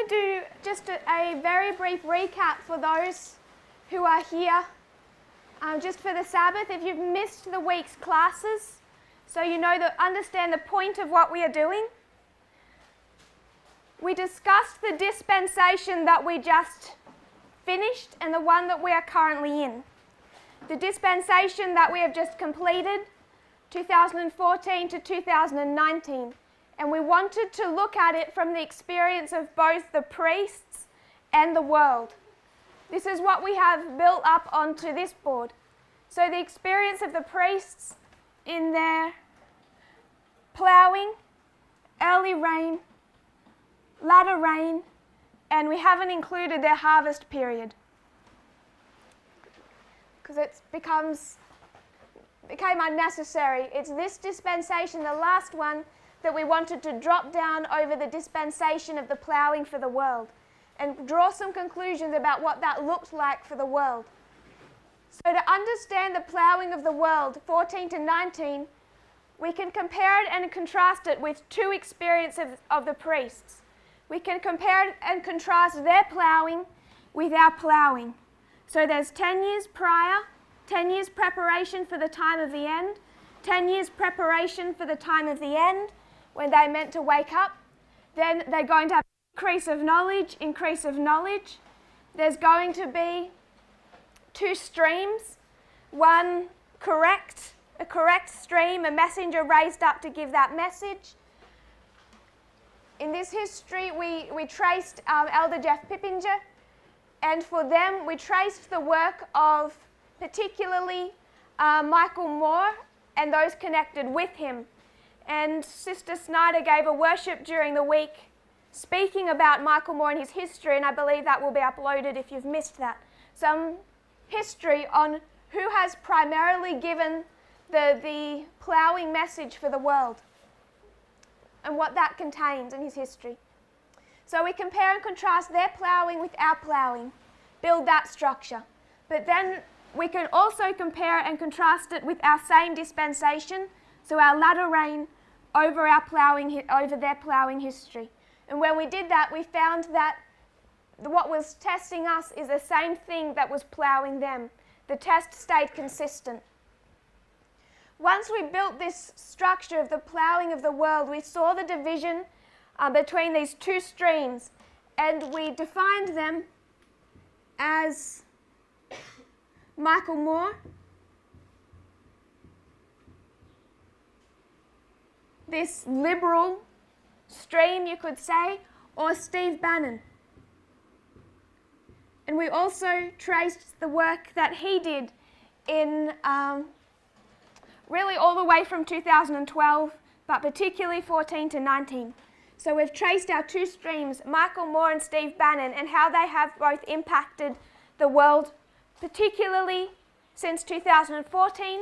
to do just a very brief recap for those who are here just for the Sabbath. If you've missed the week's classes, so you know understand the point of what we are doing. We discussed the dispensation that we just finished and the one that we are currently in. The dispensation that we have just completed, 2014 to 2019. And we wanted to look at it from the experience of both the priests and the world. This is what we have built up onto this board. So the experience of the priests in their ploughing, early rain, latter rain, and we haven't included their harvest period because it became unnecessary. It's this dispensation, the last one, that we wanted to drop down over the dispensation of the ploughing for the world and draw some conclusions about what that looked like for the world. So to understand the ploughing of the world, 14 to 19, we can compare it and contrast it with two experiences of the priests. We can compare and contrast their ploughing with our ploughing. So there's 10 years prior, 10 years preparation for the time of the end, 10 years preparation for the time of the end, when they're meant to wake up. Then they're going to have increase of knowledge. There's going to be two streams, one a correct stream, a messenger raised up to give that message. In this history, we traced Elder Jeff Pippinger, and for them, we traced the work of particularly Michael Moore and those connected with him. And Sister Snyder gave a worship during the week speaking about Michael Moore and his history, and I believe that will be uploaded if you've missed that. Some history on who has primarily given the ploughing message for the world and what that contains in his history. So we compare and contrast their ploughing with our ploughing, build that structure. But then we can also compare and contrast it with our same dispensation, so our latter rain over their ploughing history. And when we did that, we found that what was testing us is the same thing that was ploughing them. The test stayed consistent. Once we built this structure of the ploughing of the world, we saw the division between these two streams, and we defined them as Michael Moore, this liberal stream, you could say, or Steve Bannon. And we also traced the work that he did in really all the way from 2012, but particularly 14 to 19. So we've traced our two streams, Michael Moore and Steve Bannon, and how they have both impacted the world, particularly since 2014,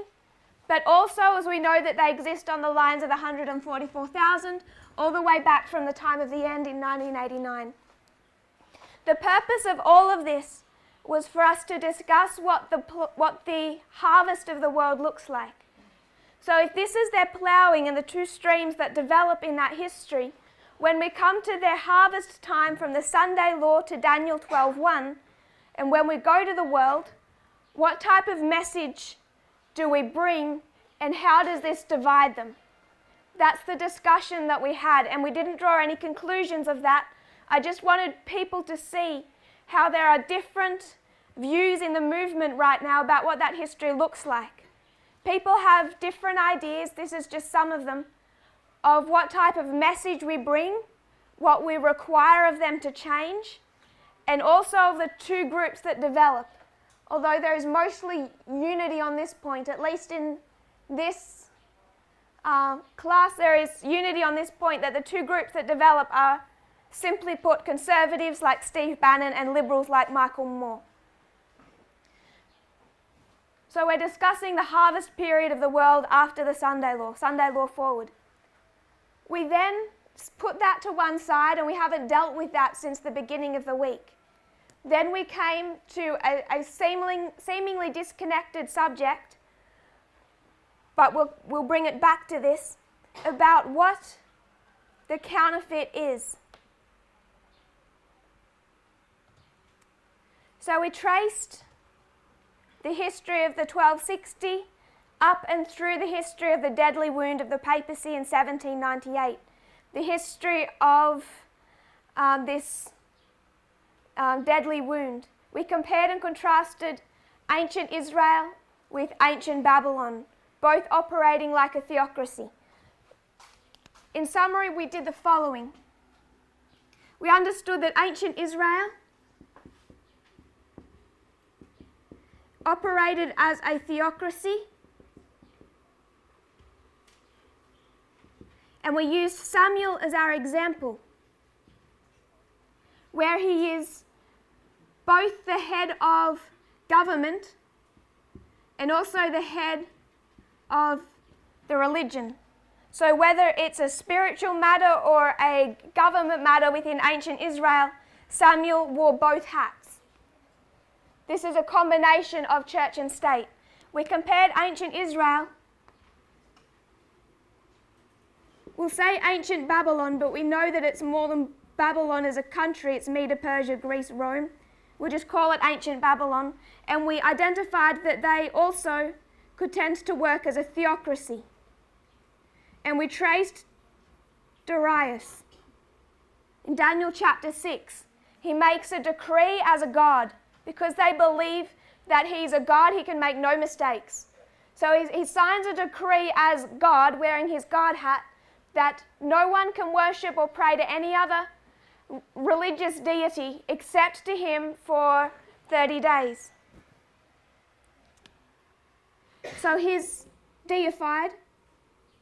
but also as we know that they exist on the lines of the 144,000, all the way back from the time of the end in 1989. The purpose of all of this was for us to discuss what the harvest of the world looks like. So if this is their ploughing and the two streams that develop in that history, when we come to their harvest time from the Sunday law to Daniel 12:1, and when we go to the world, what type of message do we bring and how does this divide them? That's the discussion that we had, and we didn't draw any conclusions of that. I just wanted people to see how there are different views in the movement right now about what that history looks like. People have different ideas, this is just some of them, of what type of message we bring, what we require of them to change, and also of the two groups that develop. Although there is mostly unity on this point, at least in this class there is unity on this point that the two groups that develop are, simply put, conservatives like Steve Bannon and liberals like Michael Moore. So we're discussing the harvest period of the world after the Sunday law forward. We then put that to one side, and we haven't dealt with that since the beginning of the week. Then we came to a seemingly disconnected subject, but we'll bring it back to this, about what the counterfeit is. So we traced the history of the 1260 up and through the history of the deadly wound of the papacy in 1798, the history of this deadly wound. We compared and contrasted ancient Israel with ancient Babylon, both operating like a theocracy. In summary, we did the following. We understood that ancient Israel operated as a theocracy, and we used Samuel as our example, where he is both the head of government and also the head of the religion. So whether it's a spiritual matter or a government matter within ancient Israel, Samuel wore both hats. This is a combination of church and state. We compared ancient Israel. We'll say ancient Babylon, but we know that it's more than Babylon as a country. It's Medo, Persia, Greece, Rome. We'll just call it ancient Babylon. And we identified that they also could tend to work as a theocracy. And we traced Darius. In Daniel chapter 6, he makes a decree as a god because they believe that he's a god, he can make no mistakes. So he signs a decree as God, wearing his god hat, that no one can worship or pray to any other religious deity except to him for 30 days. So he's deified,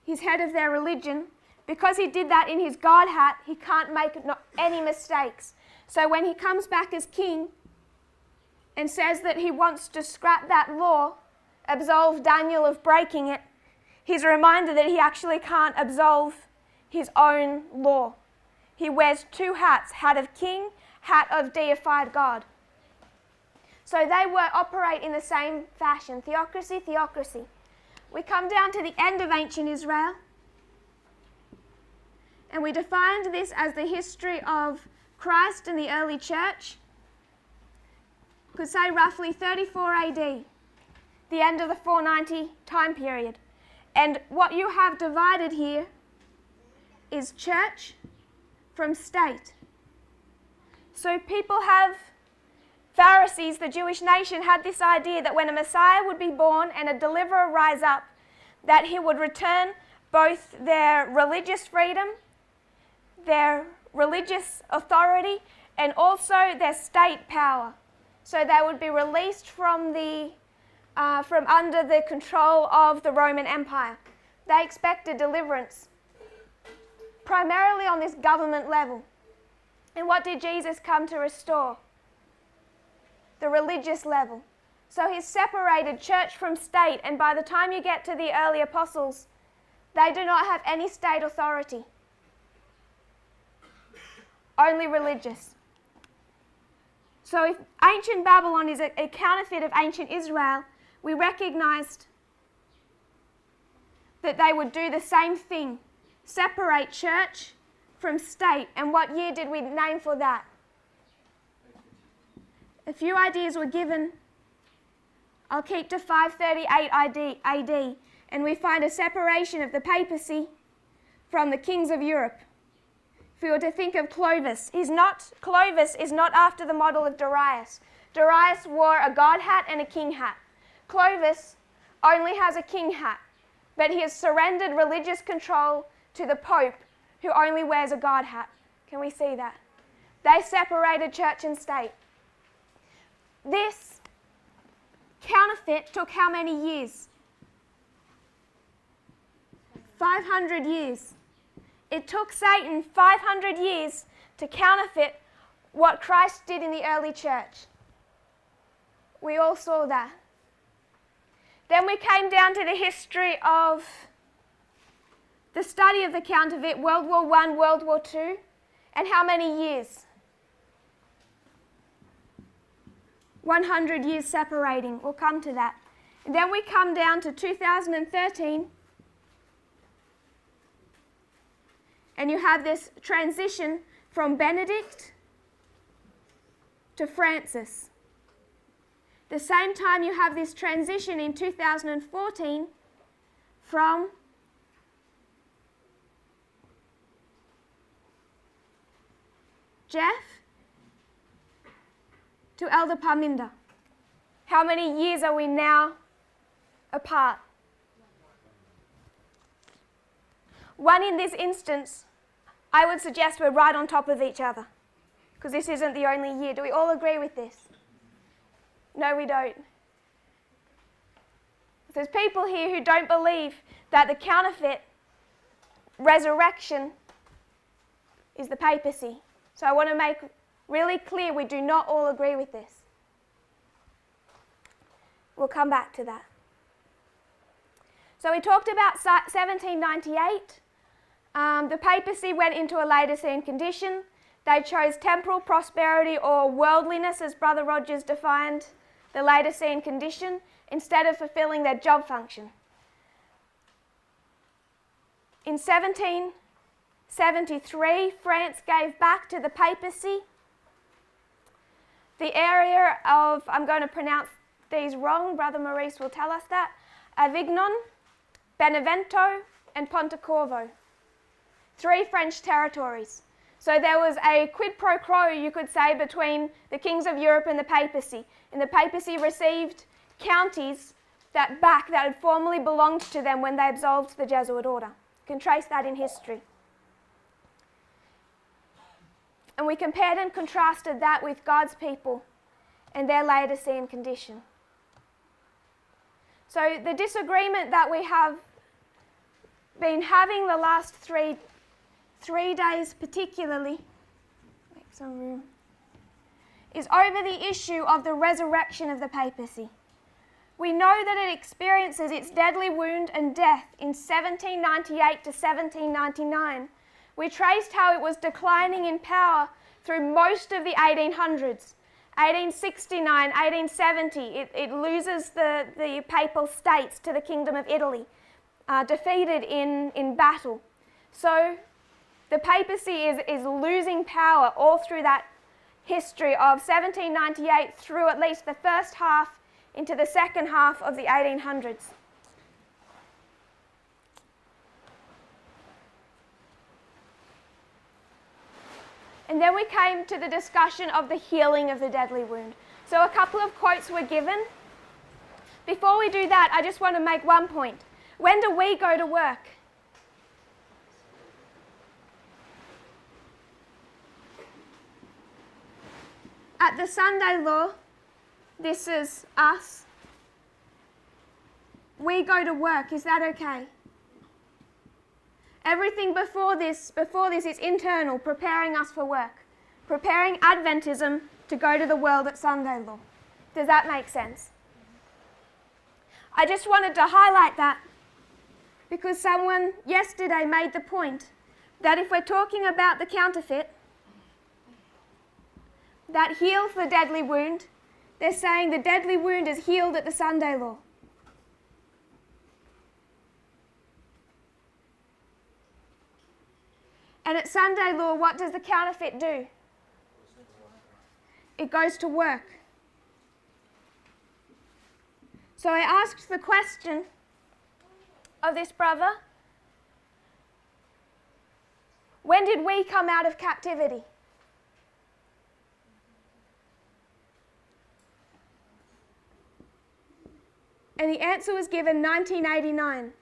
he's head of their religion. Because he did that in his god hat, he can't make any mistakes. So when he comes back as king and says that he wants to scrap that law, absolve Daniel of breaking it, he's reminded that he actually can't absolve his own law. He wears two hats, hat of king, hat of deified God. So they operate in the same fashion, theocracy, theocracy. We come down to the end of ancient Israel, and we defined this as the history of Christ and the early church. Could say roughly 34 AD, the end of the 490 time period. And what you have divided here is church from state. So people have, Pharisees, the Jewish nation, had this idea that when a Messiah would be born and a deliverer rise up, that he would return both their religious freedom, their religious authority, and also their state power. So they would be released from under the control of the Roman Empire. They expected deliverance, primarily on this government level. And what did Jesus come to restore? The religious level. So he separated church from state, and by the time you get to the early apostles, they do not have any state authority. Only religious. So if ancient Babylon is a counterfeit of ancient Israel, we recognized that they would do the same thing, separate church from state. And what year did we name for that? A few ideas were given. I'll keep to 538 AD, and we find a separation of the papacy from the kings of Europe. If we were to think of Clovis is not after the model of Darius. Darius wore a god hat and a king hat. Clovis only has a king hat, but he has surrendered religious control to the Pope, who only wears a god hat. Can we see that? They separated church and state. This counterfeit took how many years? 500 years. It took Satan 500 years to counterfeit what Christ did in the early church. We all saw that. Then we came down to the history of the study of the counterfeit, World War I, World War II, and how many years? 100 years separating. We'll come to that. And then we come down to 2013, and you have this transition from Benedict to Francis. The same time you have this transition in 2014 from Jeff to Elder Parminda. How many years are we now apart? One in this instance, I would suggest we're right on top of each other, because this isn't the only year. Do we all agree with this? No, we don't. There's people here who don't believe that the counterfeit resurrection is the papacy. So I want to make really clear we do not all agree with this. We'll come back to that. So we talked about 1798. The papacy went into a Laodicean condition. They chose temporal prosperity or worldliness, as Brother Rogers defined the Laodicean condition, instead of fulfilling their job function. In 1773, France gave back to the papacy the area of, I'm going to pronounce these wrong, Brother Maurice will tell us that, Avignon, Benevento, and Pontecorvo. 3 French territories. So there was a quid pro quo, you could say, between the kings of Europe and the papacy. And the papacy received counties that had formerly belonged to them when they absolved the Jesuit order. You can trace that in history. And we compared and contrasted that with God's people and their Laodicean condition. So the disagreement that we have been having the last three days particularly, make some room, is over the issue of the resurrection of the papacy. We know that it experiences its deadly wound and death in 1798 to 1799. We traced how it was declining in power through most of the 1800s. 1869, 1870, it loses the papal states to the Kingdom of Italy, defeated in battle. So the papacy is losing power all through that history of 1798 through at least the first half into the second half of the 1800s. And then we came to the discussion of the healing of the deadly wound. So a couple of quotes were given. Before we do that, I just want to make one point. When do we go to work? At the Sunday law, this is us. We go to work. Is that okay? Everything before this is internal, preparing us for work. Preparing Adventism to go to the world at Sunday law. Does that make sense? I just wanted to highlight that because someone yesterday made the point that if we're talking about the counterfeit that heals the deadly wound, they're saying the deadly wound is healed at the Sunday law. And at Sunday law, what does the counterfeit do? It goes to work. So I asked the question of this brother, when did we come out of captivity? And the answer was given 1989.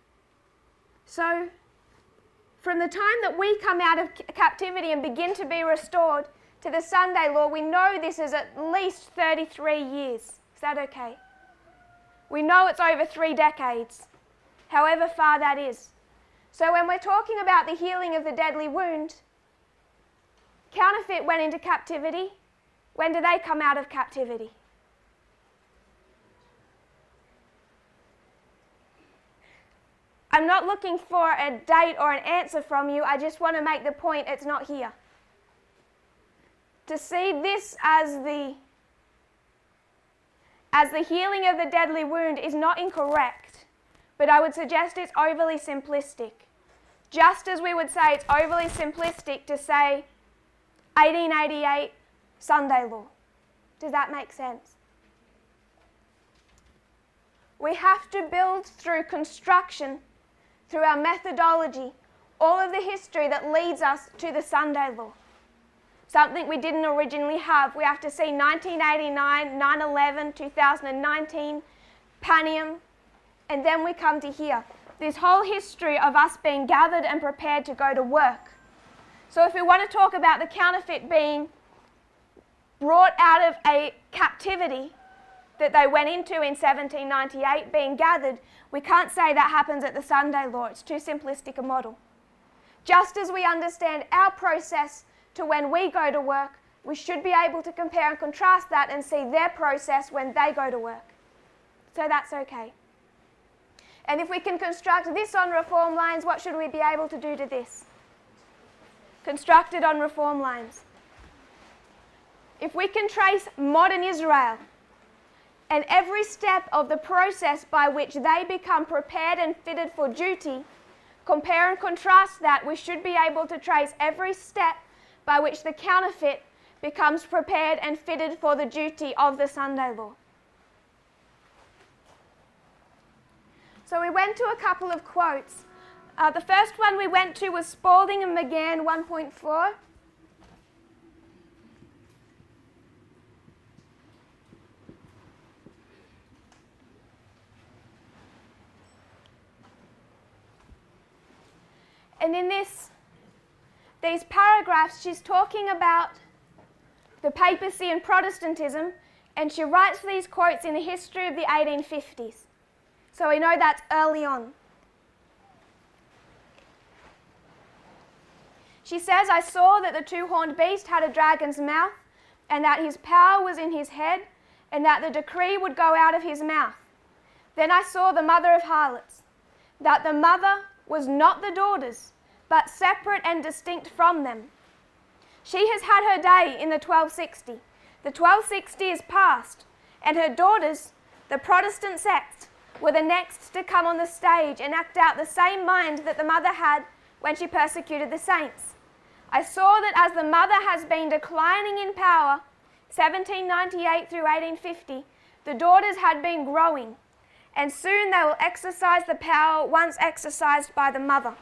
So from the time that we come out of captivity and begin to be restored to the Sunday law, we know this is at least 33 years. Is that okay? We know it's over 3 decades, however far that is. So when we're talking about the healing of the deadly wound, counterfeit went into captivity. When do they come out of captivity? I'm not looking for a date or an answer from you. I just want to make the point it's not here. To see this as the healing of the deadly wound is not incorrect, but I would suggest it's overly simplistic. Just as we would say it's overly simplistic to say 1888 Sunday law. Does that make sense? We have to build through construction, through our methodology, all of the history that leads us to the Sunday law. Something we didn't originally have. We have to see 1989, 9/11, 2019, Panium, and then we come to here. This whole history of us being gathered and prepared to go to work. So if we want to talk about the counterfeit being brought out of a captivity that they went into in 1798, being gathered, we can't say that happens at the Sunday law. It's too simplistic a model. Just as we understand our process to when we go to work, we should be able to compare and contrast that and see their process when they go to work. So that's okay. And if we can construct this on reform lines, what should we be able to do to this? Construct it on reform lines. If we can trace modern Israel and every step of the process by which they become prepared and fitted for duty, compare and contrast that, we should be able to trace every step by which the counterfeit becomes prepared and fitted for the duty of the Sunday law. So we went to a couple of quotes. The first one we went to was Spalding and McGann 1.4. And in these paragraphs, she's talking about the papacy and Protestantism, and she writes these quotes in the history of the 1850s. So we know that's early on. She says, "I saw that the two-horned beast had a dragon's mouth, and that his power was in his head, and that the decree would go out of his mouth. Then I saw the mother of harlots, that the mother was not the daughters, but separate and distinct from them. She has had her day in the 1260. The 1260 is past, and her daughters, the Protestant sect, were the next to come on the stage and act out the same mind that the mother had when she persecuted the saints. I saw that as the mother has been declining in power, 1798 through 1850, the daughters had been growing, and soon they will exercise the power once exercised by the mother."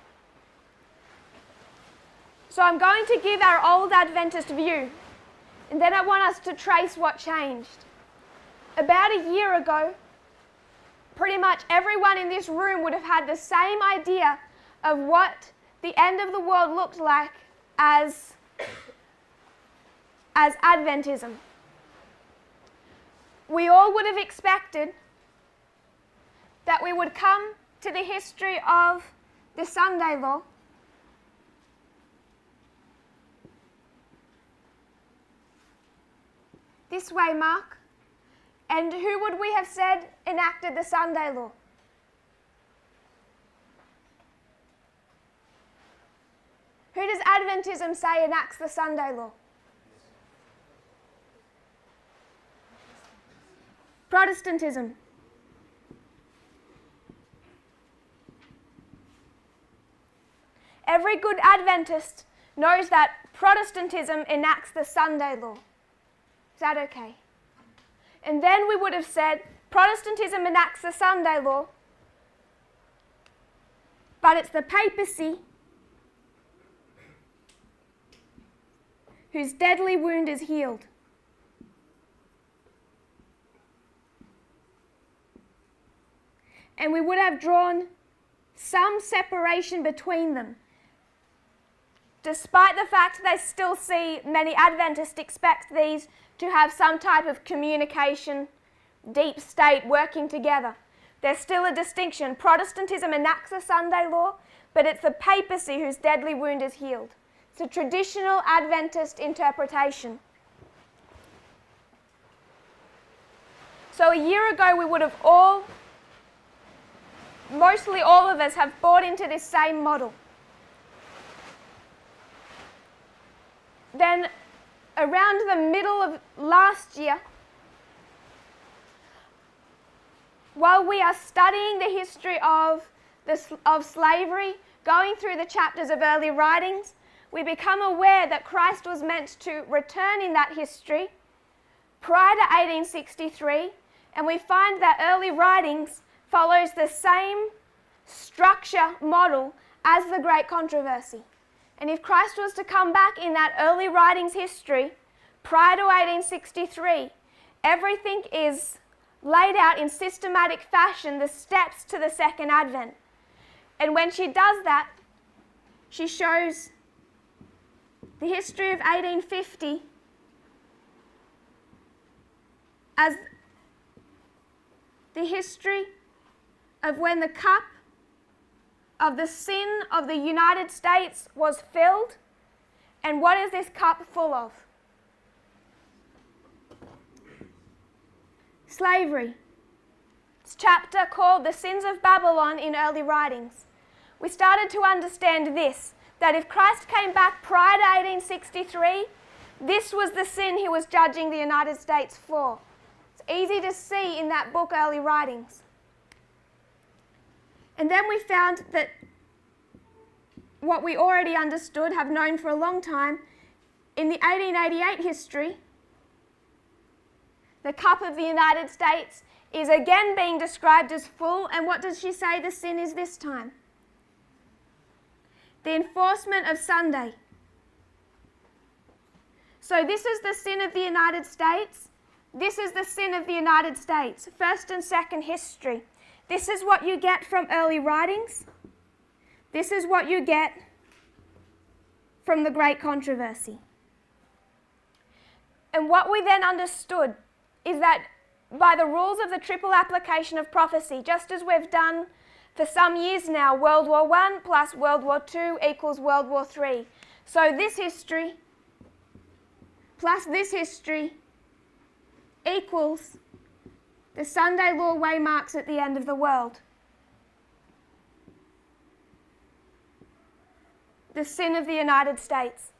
So I'm going to give our old Adventist view, and then I want us to trace what changed. About a year ago, pretty much everyone in this room would have had the same idea of what the end of the world looked like as Adventism. We all would have expected that we would come to the history of the Sunday law this way, Mark. And who would we have said enacted the Sunday law? Who does Adventism say enacts the Sunday law? Protestantism. Every good Adventist knows that Protestantism enacts the Sunday law. Is that okay? And then we would have said Protestantism enacts the Sunday law, but it's the papacy whose deadly wound is healed. And we would have drawn some separation between them, despite the fact they still see many Adventists expect these to have some type of communication, deep state working together. There's still a distinction. Protestantism enacts the Sunday law, but it's the papacy whose deadly wound is healed. It's a traditional Adventist interpretation. So a year ago we would have mostly all of us have bought into this same model. Then around the middle of last year, while we are studying the history of slavery, going through the chapters of early writings, we become aware that Christ was meant to return in that history prior to 1863 And we find that early writings follows the same structure model as the Great Controversy. And if Christ was to come back in that early writings history, prior to 1863, everything is laid out in systematic fashion, the steps to the second advent. And when she does that, she shows the history of 1850 as the history of when the cup of the sin of the United States was filled. And what is this cup full of? Slavery. It's a chapter called The Sins of Babylon in Early Writings. We started to understand this, that if Christ came back prior to 1863, this was the sin he was judging the United States for. It's easy to see in that book, Early Writings. And then we found that what we already understood, have known for a long time, in the 1888 history, the cup of the United States is again being described as full. And what does she say the sin is this time? The enforcement of Sunday. So this is the sin of the United States. This is the sin of the United States. First and second history. This is what you get from early writings. This is what you get from the Great Controversy. And what we then understood is that by the rules of the triple application of prophecy, just as we've done for some years now, World War I plus World War II equals World War III. So this history plus this history equals the Sunday law waymarks at the end of the world. The sin of the United States.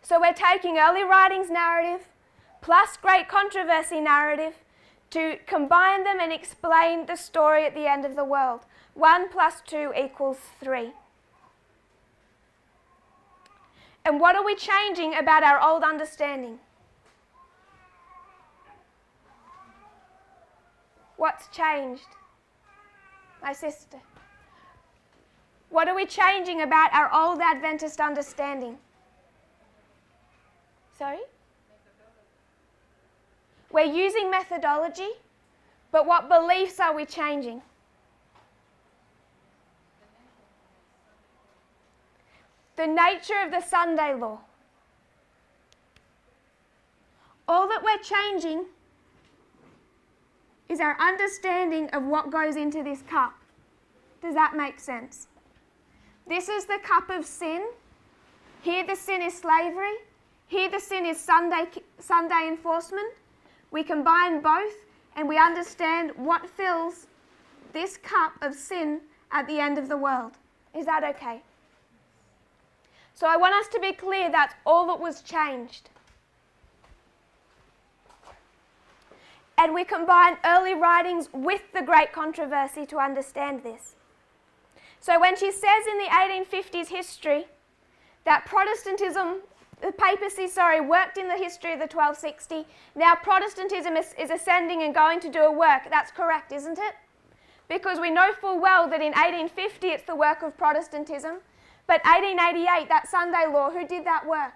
So we're taking early writings narrative plus Great Controversy narrative to combine them and explain the story at the end of the world. 1 plus 2 equals 3. And what are we changing about our old understanding? What's changed? My sister. What are we changing about our old Adventist understanding? Sorry? We're using methodology, but what beliefs are we changing? The nature of the Sunday law. All that we're changing is our understanding of what goes into this cup. Does that make sense? This is the cup of sin. Here the sin is slavery. Here the sin is Sunday enforcement. We combine both and we understand what fills this cup of sin at the end of the world. Is that okay? So I want us to be clear that's all that was changed. And we combine early writings with the Great Controversy to understand this. So when she says in the 1850s history that Protestantism, the papacy, worked in the history of the 1260, now Protestantism is ascending and going to do a work, that's correct, isn't it? Because we know full well that in 1850 it's the work of Protestantism, but 1888, that Sunday law, who did that work?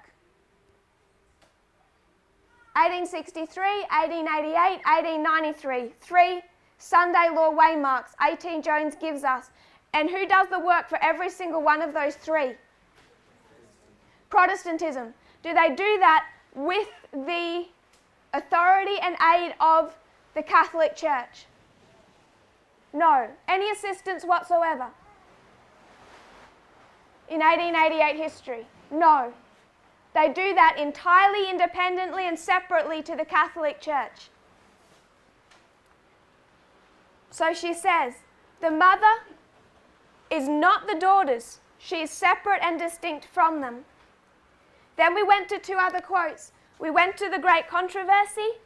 1863, 1888, 1893, 3 Sunday law waymarks, 18 Jones gives us. And who does the work for every single one of those 3? Protestantism. Do they do that with the authority and aid of the Catholic Church? No. Any assistance whatsoever? In 1888 history? No. They do that entirely independently and separately to the Catholic Church. So she says, the mother is not the daughters. She is separate and distinct from them. Then we went to 2 other quotes. We went to the Great Controversy.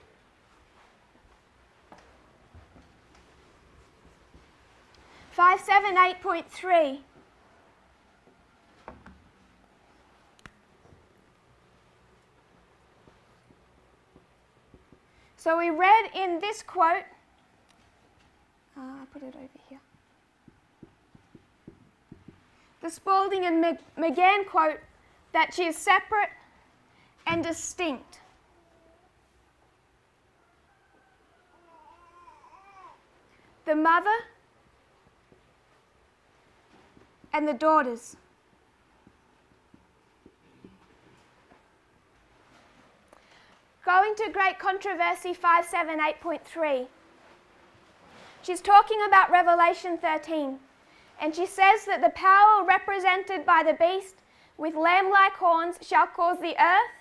(578.3). So we read in this quote, I'll put it over here. The Spalding and McGann quote that she is separate and distinct. The mother and the daughters. Going to Great Controversy 578.3. She's talking about Revelation 13, and she says that the power represented by the beast with lamb-like horns shall cause the earth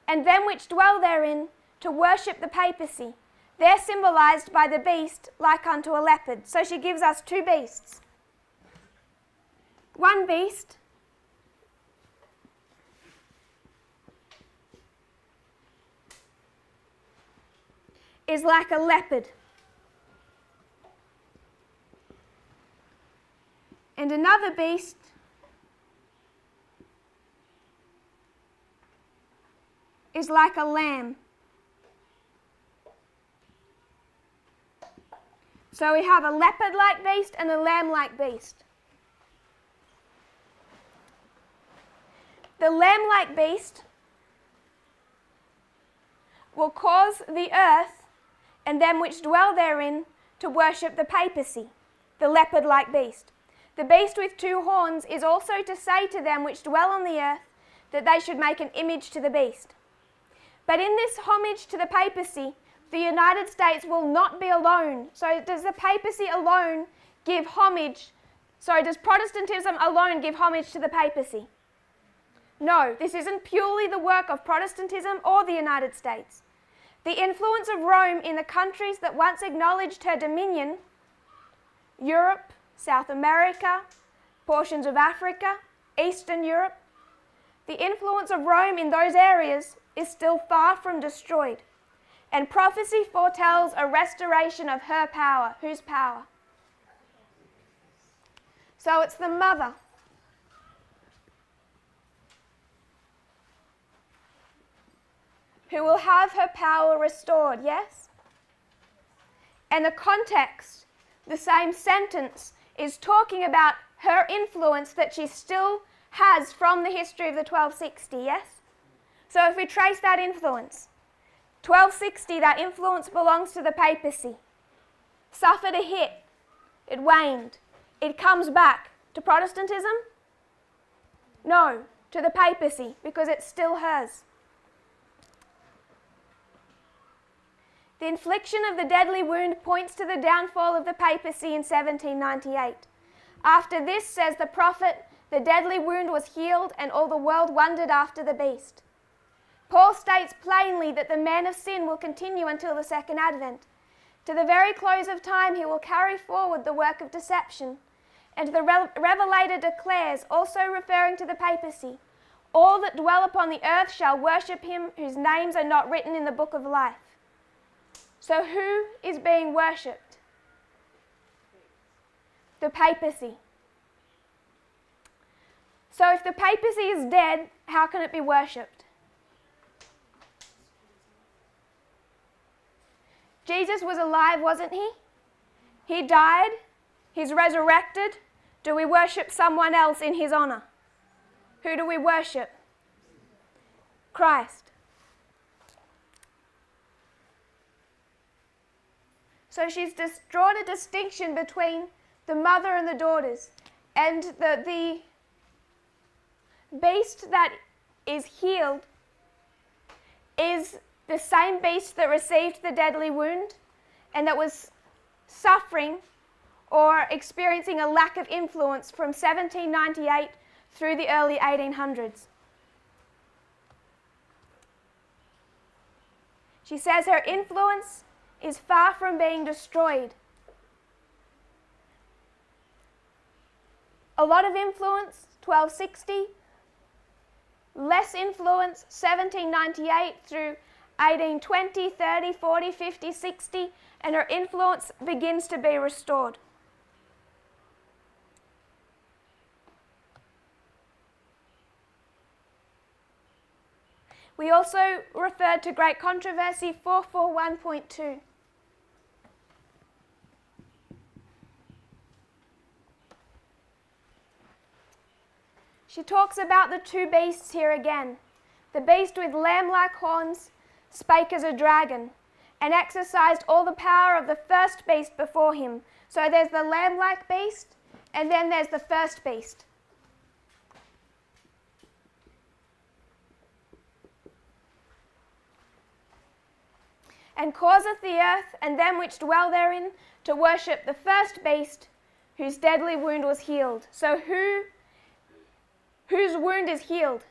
and them which dwell therein to worship the papacy. They're symbolized by the beast like unto a leopard. So she gives us two beasts. One beast is like a leopard. And another beast is like a lamb. So we have a leopard-like beast and a lamb-like beast. The lamb-like beast will cause the earth and them which dwell therein to worship the papacy, the leopard-like beast. The beast with two horns is also to say to them which dwell on the earth that they should make an image to the beast. But in this homage to the papacy, the United States will not be alone. So does the papacy alone give homage? Sorry, does Protestantism alone give homage to the papacy? No, this isn't purely the work of Protestantism or the United States. The influence of Rome in the countries that once acknowledged her dominion, Europe, South America, portions of Africa, Eastern Europe, the influence of Rome in those areas is still far from destroyed. And prophecy foretells a restoration of her power. Whose power? So it's the mother. Who will have her power restored, yes? And the context, the same sentence, is talking about her influence that she still has from the history of the 1260, yes? So if we trace that influence, 1260, that influence belongs to the papacy. Suffered a hit. It waned. It comes back. To Protestantism? No, to the papacy, because it's still hers. The infliction of the deadly wound points to the downfall of the papacy in 1798. After this, says the prophet, the deadly wound was healed and all the world wondered after the beast. Paul states plainly that the man of sin will continue until the second advent. To the very close of time he will carry forward the work of deception. And the Revelator declares, also referring to the papacy, all that dwell upon the earth shall worship him whose names are not written in the book of life. So who is being worshipped? The papacy. So if the papacy is dead, how can it be worshipped? Jesus was alive, wasn't he? He died. He's resurrected. Do we worship someone else in his honor? Who do we worship? Christ. So she's drawn a distinction between the mother and the daughters. And the beast that is healed is the same beast that received the deadly wound and that was suffering or experiencing a lack of influence from 1798 through the early 1800s. She says her influence is far from being destroyed. A lot of influence, 1260. Less influence, 1798 through 1820, 30, 40, 50, 60, and her influence begins to be restored. We also referred to Great Controversy 441.2. She talks about the two beasts here again. The beast with lamb-like horns spake as a dragon, and exercised all the power of the first beast before him. So there's the lamb-like beast, and then there's the first beast. And causeth the earth and them which dwell therein to worship the first beast, whose deadly wound was healed. So whose wound is healed?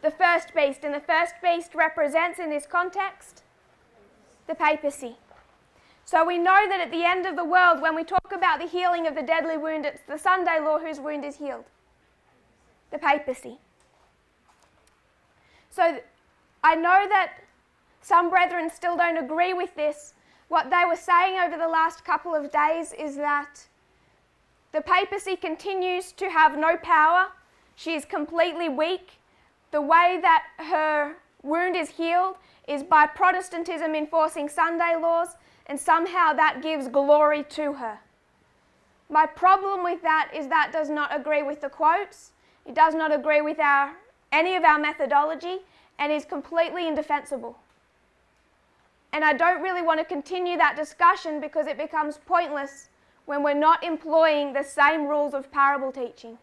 The first beast. And the first beast represents in this context the papacy. So we know that at the end of the world, when we talk about the healing of the deadly wound, it's the Sunday law whose wound is healed. The papacy. So I know that some brethren still don't agree with this. What they were saying over the last couple of days is that the papacy continues to have no power. She is completely weak. The way that her wound is healed is by Protestantism enforcing Sunday laws, and somehow that gives glory to her. My problem with that is that does not agree with the quotes. It does not agree with any of our methodology, and is completely indefensible. And I don't really want to continue that discussion because it becomes pointless when we're not employing the same rules of parable teaching.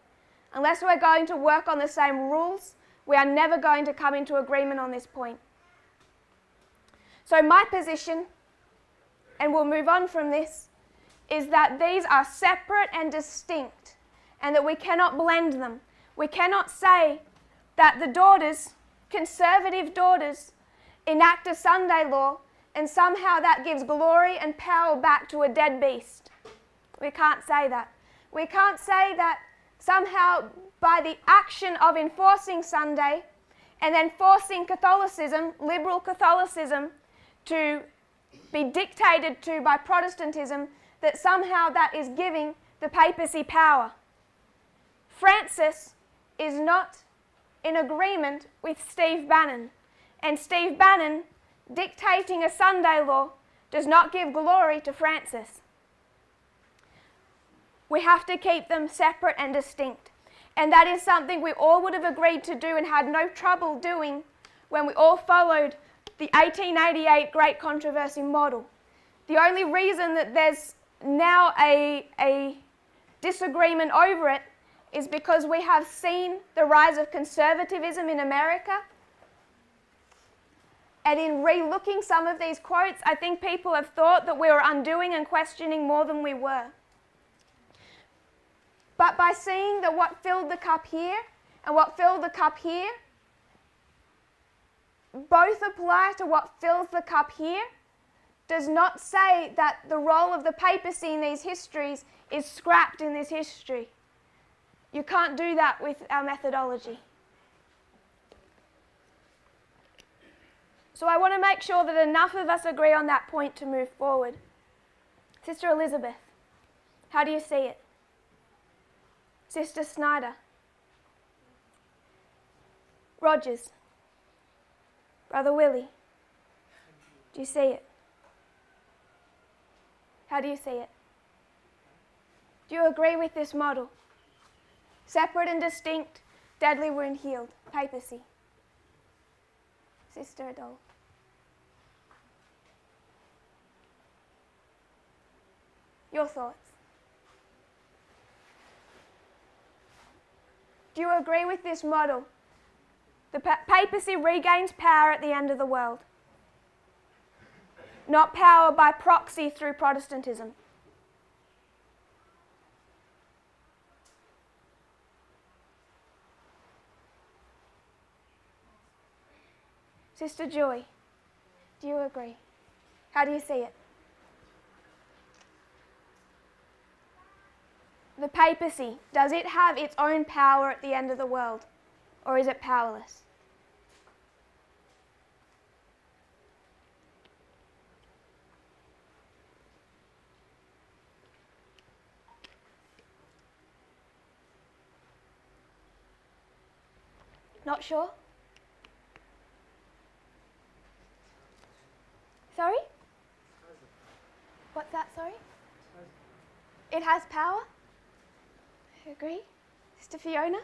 Unless we're going to work on the same rules, we are never going to come into agreement on this point. So my position, and we'll move on from this, is that these are separate and distinct, and that we cannot blend them. We cannot say that the daughters, conservative daughters, enact a Sunday law and somehow that gives glory and power back to a dead beast. We can't say that. We can't say that somehow by the action of enforcing Sunday and then forcing Catholicism, liberal Catholicism, to be dictated to by Protestantism, that somehow that is giving the papacy power. Francis is not in agreement with Steve Bannon, and Steve Bannon dictating a Sunday law does not give glory to Francis. We have to keep them separate and distinct. And that is something we all would have agreed to do and had no trouble doing when we all followed the 1888 Great Controversy model. The only reason that there's now a disagreement over it is because we have seen the rise of conservatism in America. And in re-looking some of these quotes, I think people have thought that we were undoing and questioning more than we were. But by seeing that what filled the cup here and what filled the cup here both apply to what fills the cup here, does not say that the role of the papacy in these histories is scrapped in this history. You can't do that with our methodology. So I want to make sure that enough of us agree on that point to move forward. Sister Elizabeth, how do you see it? Sister Snyder. Rogers. Brother Willie. Do you see it? How do you see it? Do you agree with this model? Separate and distinct, deadly wound healed, papacy. Sister Adol. Your thoughts? Do you agree with this model? The papacy regains power at the end of the world, not power by proxy through Protestantism. Sister Joy, do you agree? How do you see it? The papacy, does it have its own power at the end of the world, or is it powerless? Not sure? Sorry? What's that, sorry? It has power? I agree. Sister Fiona?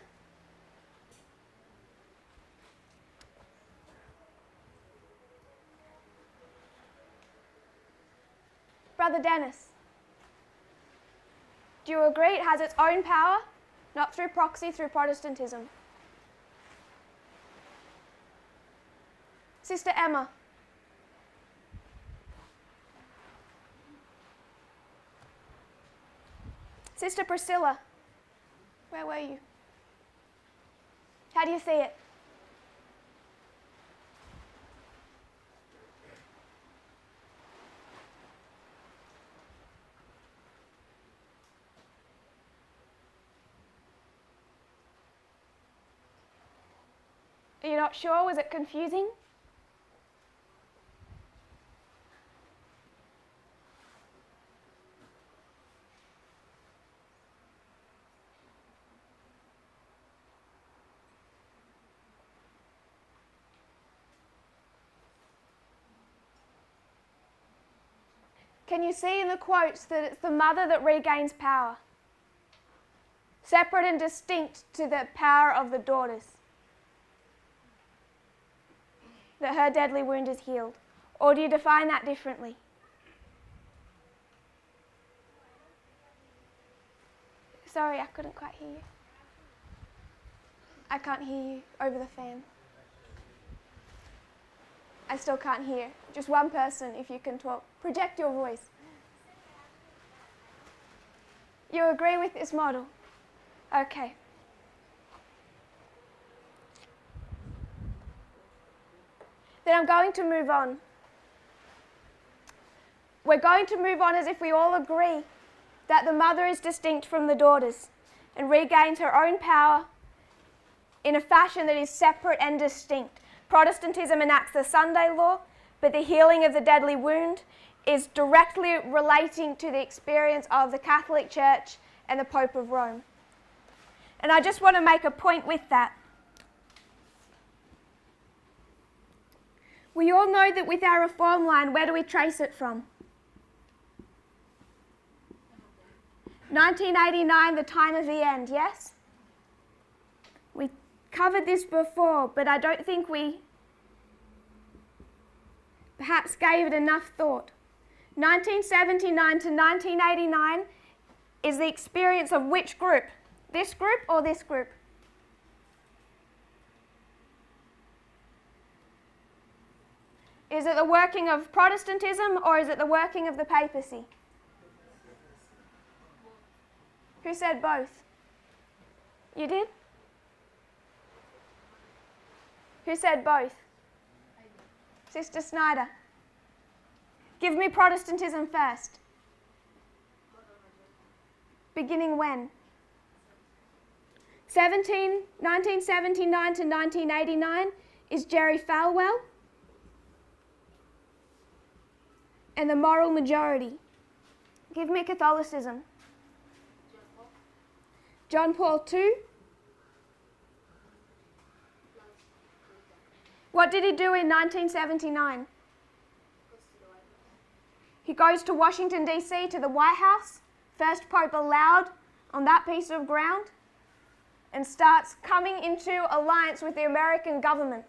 Brother Dennis? Do you agree it has its own power, not through proxy, through Protestantism? Sister Emma? Sister Priscilla? Where were you? How do you see it? Are you not sure? Was it confusing? Can you see in the quotes that it's the mother that regains power? Separate and distinct to the power of the daughters. That her deadly wound is healed? Or do you define that differently? Sorry, I couldn't quite hear you. I can't hear you over the fan. I still can't hear. Just one person, if you can talk. Project your voice. You agree with this model? Okay. Then I'm going to move on. We're going to move on as if we all agree that the mother is distinct from the daughters and regains her own power in a fashion that is separate and distinct. Protestantism enacts the Sunday law, but the healing of the deadly wound is directly relating to the experience of the Catholic Church and the Pope of Rome. And I just want to make a point with that. We all know that with our reform line, where do we trace it from? 1989, the time of the end, yes? We covered this before, but I don't think we perhaps gave it enough thought. 1979 to 1989 is the experience of which group? This group or this group? Is it the working of Protestantism or is it the working of the papacy? Who said both? You did? Who said both? Sister Snyder. Give me Protestantism first. Beginning when? 1979 to 1989 is Jerry Falwell and the moral majority. Give me Catholicism. John Paul II. What did he do in 1979? He goes to Washington, D.C., to the White House, first Pope allowed on that piece of ground, and starts coming into alliance with the American government.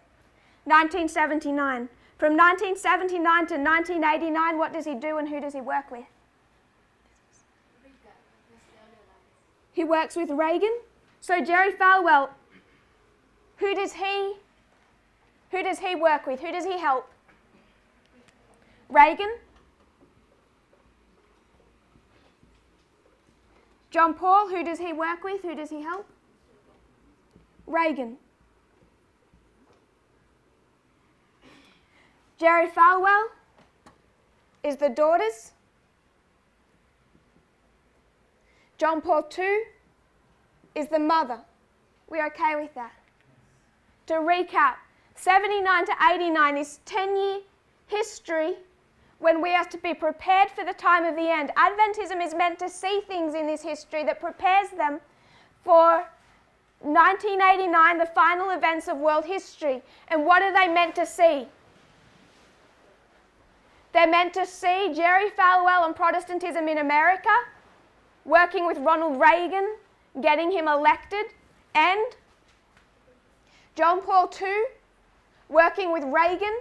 1979. From 1979 to 1989, what does he do and who does he work with? He works with Reagan. So Jerry Falwell, who does he work with? Who does he help? Reagan. John Paul, who does he work with? Who does he help? Reagan. Jerry Falwell is the daughters. John Paul II is the mother. We're okay with that? To recap, 79 to 89 is 10-year history when we have to be prepared for the time of the end. Adventism is meant to see things in this history that prepares them for 1989, the final events of world history. And what are they meant to see? They're meant to see Jerry Falwell and Protestantism in America, working with Ronald Reagan, getting him elected, and John Paul II, working with Reagan,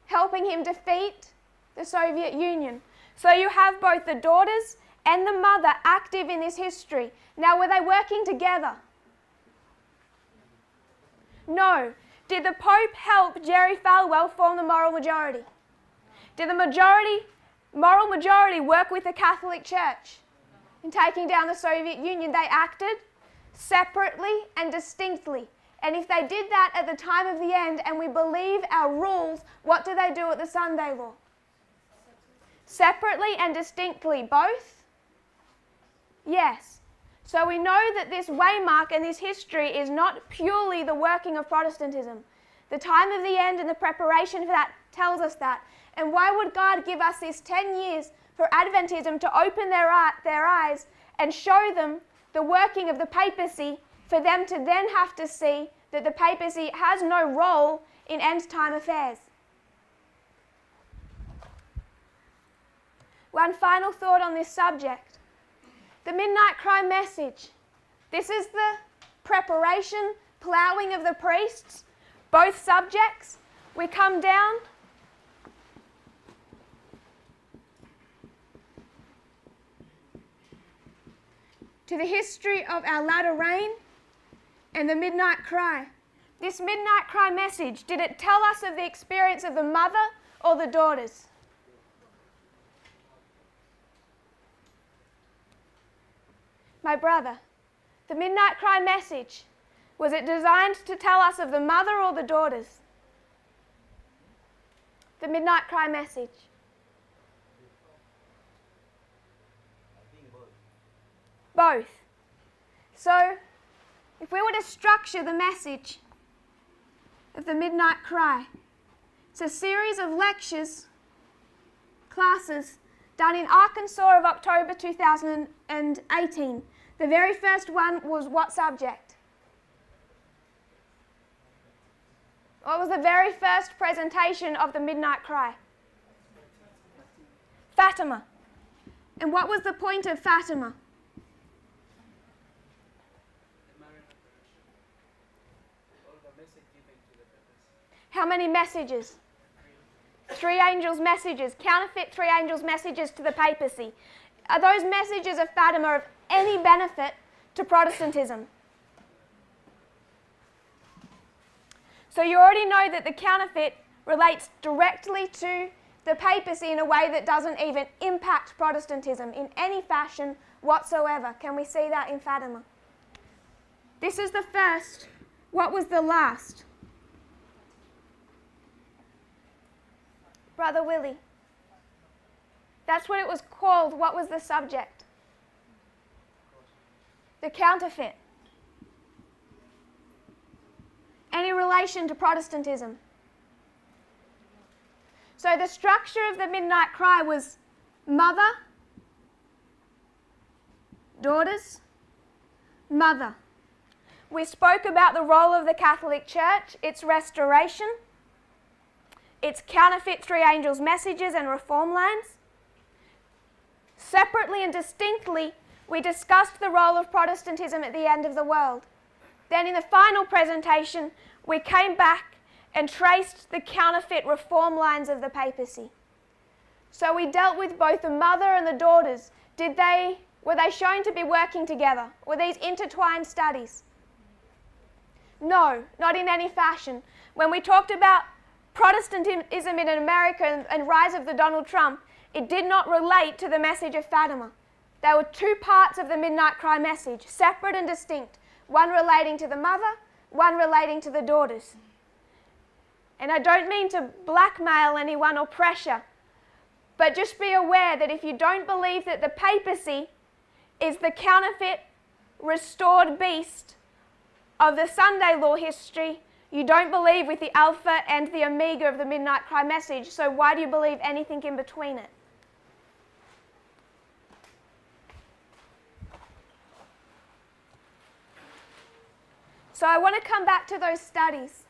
helping him defeat the Soviet Union. So you have both the daughters and the mother active in this history. Now, were they working together? No. Did the Pope help Jerry Falwell form the moral majority? Did the moral majority work with the Catholic Church in taking down the Soviet Union? They acted separately and distinctly. And if they did that at the time of the end, and we believe our rules, what do they do at the Sunday law? Separately and distinctly, both? Yes. So we know that this waymark and this history is not purely the working of Protestantism. The time of the end and the preparation for that tells us that. And why would God give us this 10 years for Adventism to open their eyes and show them the working of the papacy, for them to then have to see that the papacy has no role in end-time affairs? One final thought on this subject. The midnight cry message. This is the preparation, ploughing of the priests, both subjects. We come down to the history of our latter rain and the midnight cry. This midnight cry message, did it tell us of the experience of the mother or the daughters? My brother, the midnight cry message, was it designed to tell us of the mother or the daughters? The midnight cry message. Both. So, if we were to structure the message of the midnight cry, it's a series of lectures, classes, done in Arkansas of October 2018. The very first one was what subject? What was the very first presentation of the midnight cry? Fatima. And what was the point of Fatima? How many messages? 3 angels' messages, counterfeit 3 angels' messages to the papacy. Are those messages of Fatima of any benefit to Protestantism? So you already know that the counterfeit relates directly to the papacy in a way that doesn't even impact Protestantism in any fashion whatsoever. Can we see that in Fatima? This is the first. What was the last? Brother Willie. That's what it was called. What was the subject? The counterfeit. Any relation to Protestantism? So the structure of the midnight cry was mother, daughters, mother. We spoke about the role of the Catholic Church, its restoration, its counterfeit 3 angels' messages and reform lines. Separately and distinctly, we discussed the role of Protestantism at the end of the world. Then in the final presentation, we came back and traced the counterfeit reform lines of the papacy. So we dealt with both the mother and the daughters. Were they shown to be working together? Were these intertwined studies? No, not in any fashion. When we talked about Protestantism in America and rise of the Donald Trump, it did not relate to the message of Fatima. There were 2 parts of the midnight cry message, separate and distinct, one relating to the mother, one relating to the daughters. And I don't mean to blackmail anyone or pressure, but just be aware that if you don't believe that the papacy is the counterfeit, restored beast of the Sunday law history, you don't believe with the Alpha and the Omega of the midnight cry message, so why do you believe anything in between it? So I want to come back to those studies.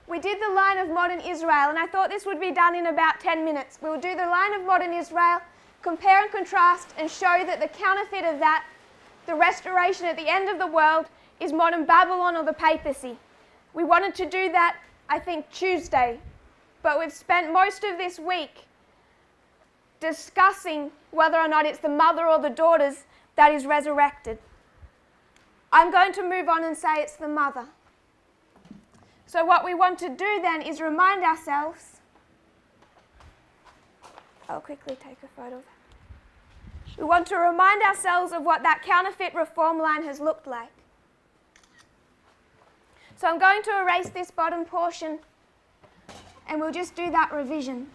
we did the line of modern Israel, and I thought this would be done in about 10 minutes. We'll do the line of modern Israel, compare and contrast, and show that the counterfeit of that, the restoration at the end of the world, is modern Babylon or the Papacy. We wanted to do that, I think, Tuesday, but we've spent most of this week discussing whether or not it's the mother or the daughters that is resurrected. I'm going to move on and say it's the mother. So what we want to do then is remind ourselves. I'll quickly take a photo of that. We want to remind ourselves of what that counterfeit reform line has looked like. So I'm going to erase this bottom portion, and we'll just do that revision.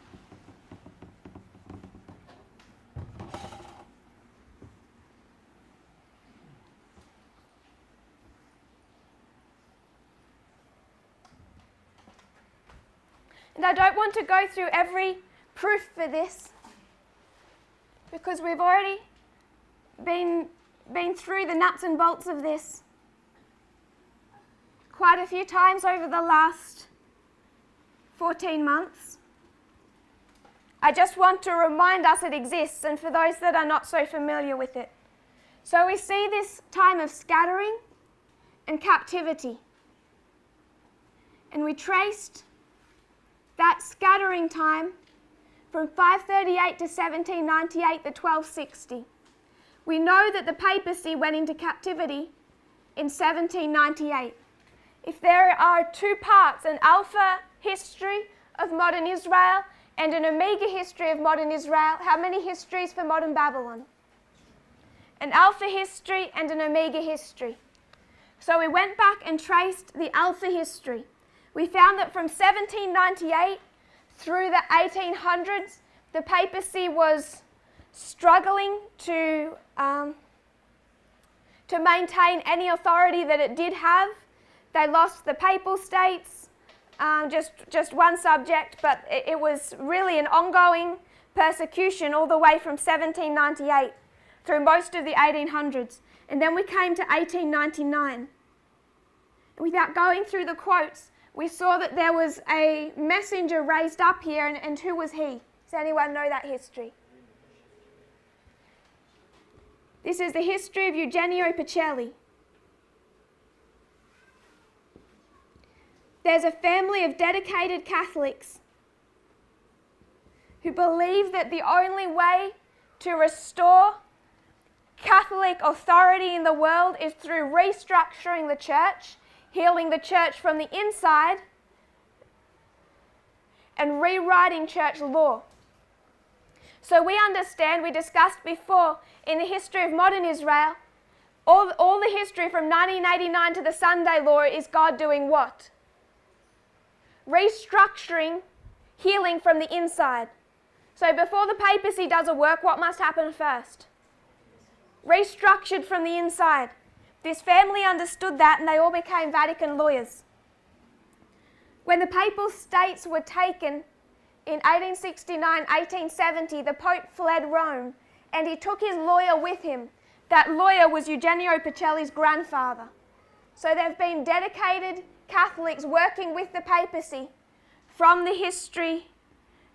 And I don't want to go through every proof for this, because we've already been through the nuts and bolts of this quite a few times over the last 14 months. I just want to remind us it exists, and for those that are not so familiar with it. So we see this time of scattering and captivity, and we traced that scattering time from 538 to 1798 to 1260. We know that the papacy went into captivity in 1798. If there are two parts, an alpha history of modern Israel and an omega history of modern Israel, how many histories for modern Babylon? An alpha history and an omega history. So we went back and traced the alpha history. We found that from 1798 through the 1800s, the papacy was struggling to maintain any authority that it did have. They lost the papal states, just one subject, but it was really an ongoing persecution all the way from 1798 through most of the 1800s. And then we came to 1899. Without going through the quotes, we saw that there was a messenger raised up here, and who was he? Does anyone know that history? This is the history of Eugenio Pacelli. There's a family of dedicated Catholics who believe that the only way to restore Catholic authority in the world is through restructuring the church, healing the church from the inside, and rewriting church law. So we understand, we discussed before, in the history of modern Israel, all the history from 1989 to the Sunday law is God doing what? Restructuring, healing from the inside. So before the papacy does a work, what must happen first? Restructured from the inside. This family understood that, and they all became Vatican lawyers. When the papal states were taken in 1869, 1870, the Pope fled Rome, and he took his lawyer with him. That lawyer was Eugenio Pacelli's grandfather. So there have been dedicated Catholics working with the papacy from the history,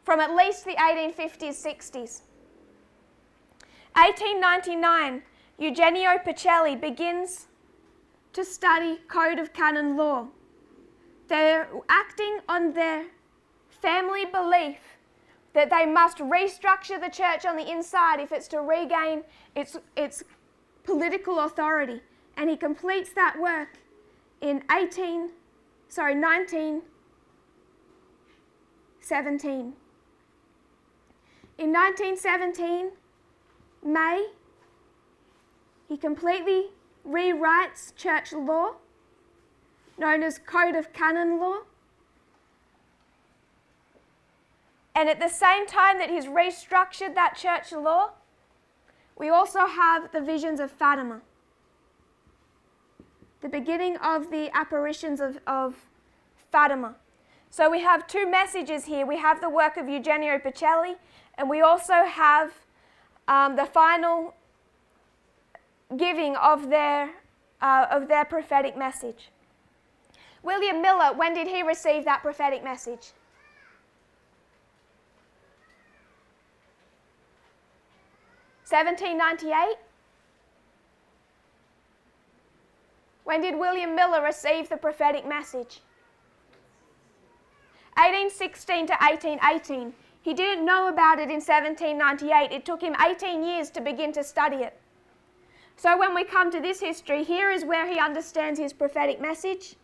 from at least the 1850s, 60s. 1899, Eugenio Pacelli begins to study Code of Canon Law. They're acting on their family belief that they must restructure the church on the inside if it's to regain its political authority. And he completes that work in 1917. In 1917, May, he completely rewrites church law, known as Code of Canon Law. And at the same time that he's restructured that church law, we also have the visions of Fatima, the beginning of the apparitions of Fatima. So we have two messages here. We have the work of Eugenio Pacelli, and we also have the final giving of their prophetic message. William Miller, when did he receive that prophetic message? (1798). When did William Miller receive the prophetic message? 1816 to 1818. He didn't know about it in 1798. It took him 18 years to begin to study it. So when we come to this history, here is where he understands his prophetic message.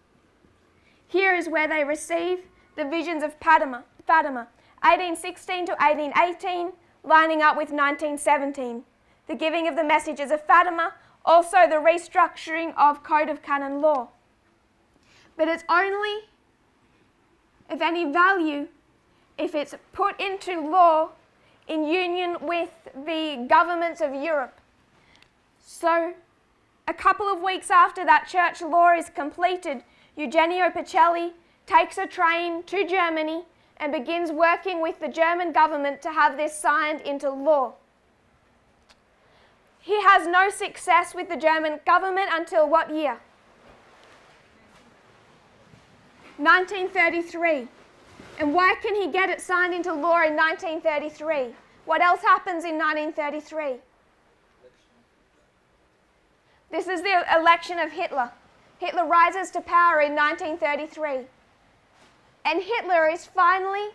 Here is where they receive the visions of Fatima, 1816 to 1818, lining up with 1917. The giving of the messages of Fatima, also the restructuring of Code of Canon Law. But it's only of any value if it's put into law in union with the governments of Europe. So, a couple of weeks after that church law is completed, Eugenio Pacelli takes a train to Germany and begins working with the German government to have this signed into law. He has no success with the German government until what year? 1933. And why can he get it signed into law in 1933? What else happens in 1933? This is the election of Hitler. Hitler rises to power in 1933. And Hitler is finally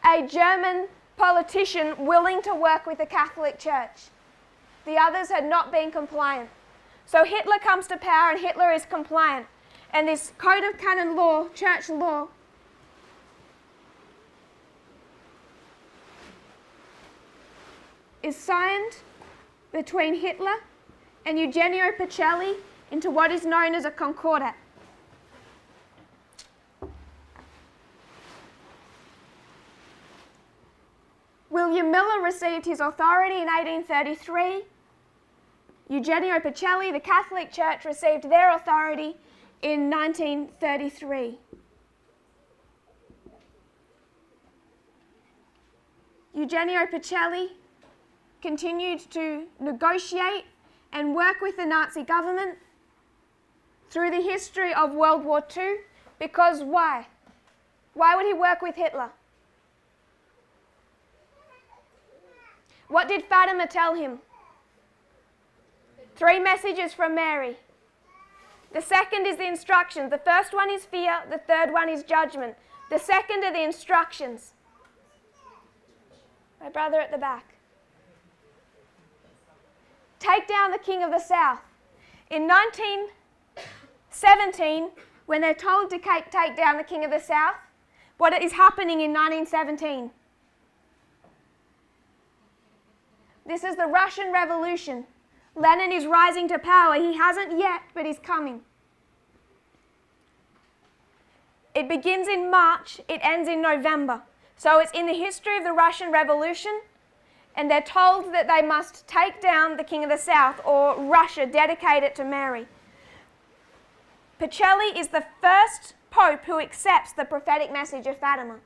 a German politician willing to work with the Catholic Church. The others had not been compliant. So Hitler comes to power and Hitler is compliant. And this Code of Canon Law, church law, is signed between Hitler and Eugenio Pacelli into what is known as a concordat. William Miller received his authority in 1833. Eugenio Pacelli, the Catholic Church, received their authority in 1933. Eugenio Pacelli continued to negotiate and work with the Nazi government through the history of World War II, because why? Why would he work with Hitler? What did Fatima tell him? 3 messages from Mary. The second is the instructions. The first one is fear, the third one is judgment. The second are the instructions. My brother at the back. Take down the king of the south. In 1917, when they're told to take down the king of the south, what is happening in 1917? This is the Russian Revolution. Lenin is rising to power. He hasn't yet, but he's coming. It begins in March, it ends in November. So it's in the history of the Russian Revolution, and they're told that they must take down the king of the south, or Russia, dedicate it to Mary. Pacelli is the first pope who accepts the prophetic message of Fatima.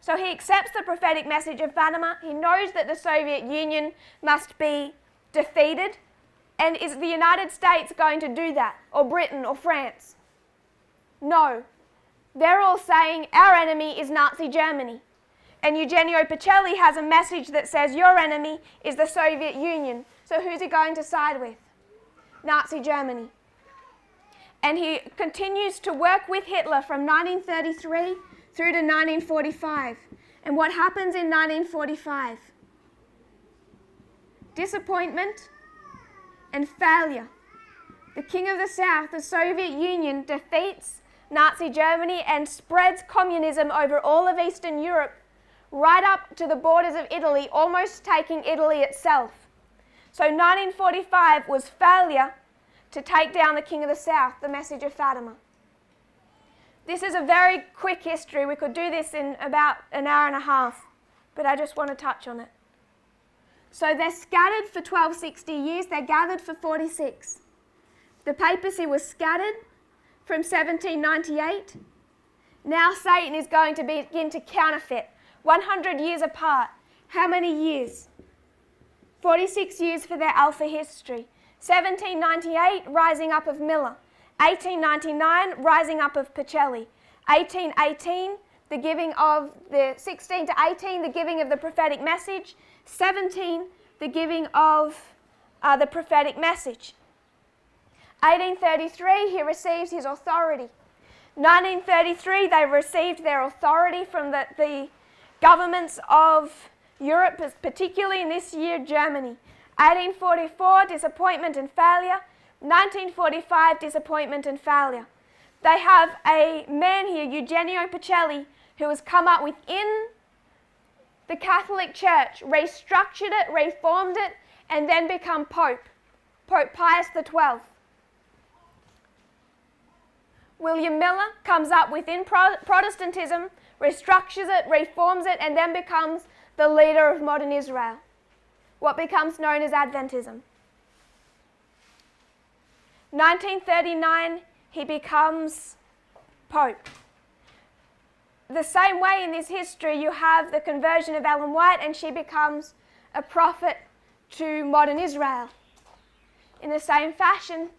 So he accepts the prophetic message of Fatima. He knows that the Soviet Union must be defeated. And is the United States going to do that? Or Britain or France? No. They're all saying our enemy is Nazi Germany. And Eugenio Pacelli has a message that says your enemy is the Soviet Union. So who's he going to side with? Nazi Germany. And he continues to work with Hitler from 1933 through to 1945. And what happens in 1945? Disappointment and failure. The king of the south, the Soviet Union, defeats Nazi Germany and spreads communism over all of Eastern Europe, right up to the borders of Italy, almost taking Italy itself. So 1945 was failure to take down the king of the south, the message of Fatima. This is a very quick history. We could do this in about an hour and a half, but I just want to touch on it. So they're scattered for 1260 years. They're gathered for 46. The papacy was scattered from 1798. Now Satan is going to begin to counterfeit. 100 years apart. How many years? 46 years for their Alpha history. 1798, rising up of Miller. 1899, rising up of Pacelli. 1818, the giving of the 16 to 18, the giving of the prophetic message. 17, the giving of the prophetic message. 1833, he receives his authority. 1933, they received their authority from the governments of Europe, particularly in this year, Germany. 1844, disappointment and failure. 1945, disappointment and failure. They have a man here, Eugenio Pacelli, who has come up within the Catholic Church, restructured it, reformed it, and then become Pope, Pope Pius XII. William Miller comes up within Protestantism, restructures it, reforms it, and then becomes the leader of modern Israel, what becomes known as Adventism. 1939, he becomes Pope. The same way in this history, you have the conversion of Ellen White, and she becomes a prophet to modern Israel. In the same fashion,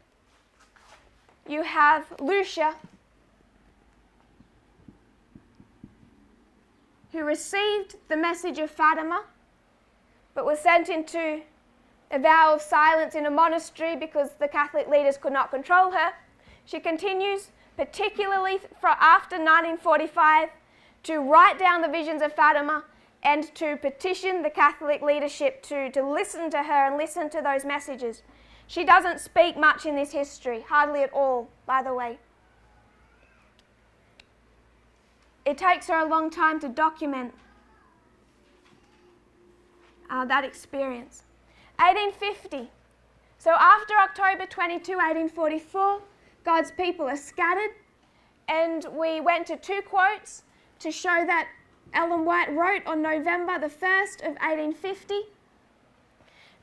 you have Lucia, who received the message of Fatima, but was sent into a vow of silence in a monastery because the Catholic leaders could not control her. She continues, particularly after 1945, to write down the visions of Fatima and to petition the Catholic leadership to listen to her and listen to those messages. She doesn't speak much in this history, hardly at all, by the way. It takes her a long time to document that experience. 1850. So after October 22, 1844, God's people are scattered, and we went to two quotes to show that Ellen White wrote on November the 1st of 1850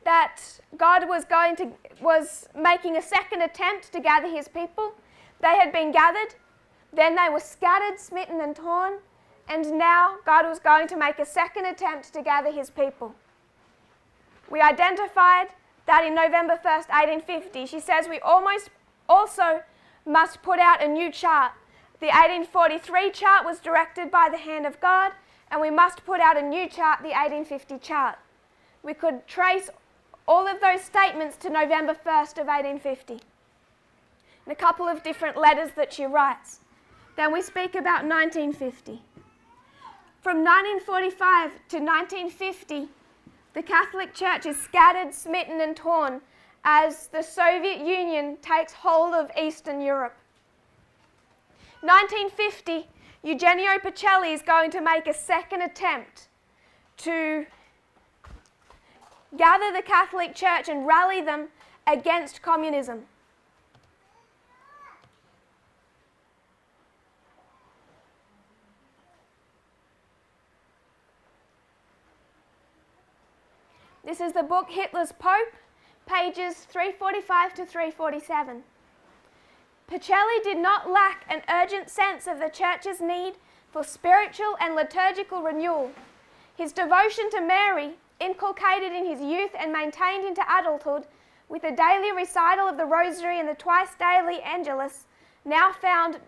that God was making a second attempt to gather his people. They had been gathered, then they were scattered, smitten and torn, and now God was going to make a second attempt to gather his people. We identified that in November 1st, 1850. She says we also must put out a new chart. The 1843 chart was directed by the hand of God, and we must put out a new chart, the 1850 chart. We could trace all of those statements to November 1st of 1850. And a couple of different letters that she writes. Then we speak about 1950. From 1945 to 1950, the Catholic Church is scattered, smitten and torn as the Soviet Union takes hold of Eastern Europe. 1950, Eugenio Pacelli is going to make a second attempt to gather the Catholic Church and rally them against communism. This is the book Hitler's Pope, pages 345 to 347. Pacelli did not lack an urgent sense of the Church's need for spiritual and liturgical renewal. His devotion to Mary, inculcated in his youth and maintained into adulthood, with a daily recital of the Rosary and the twice-daily Angelus, now found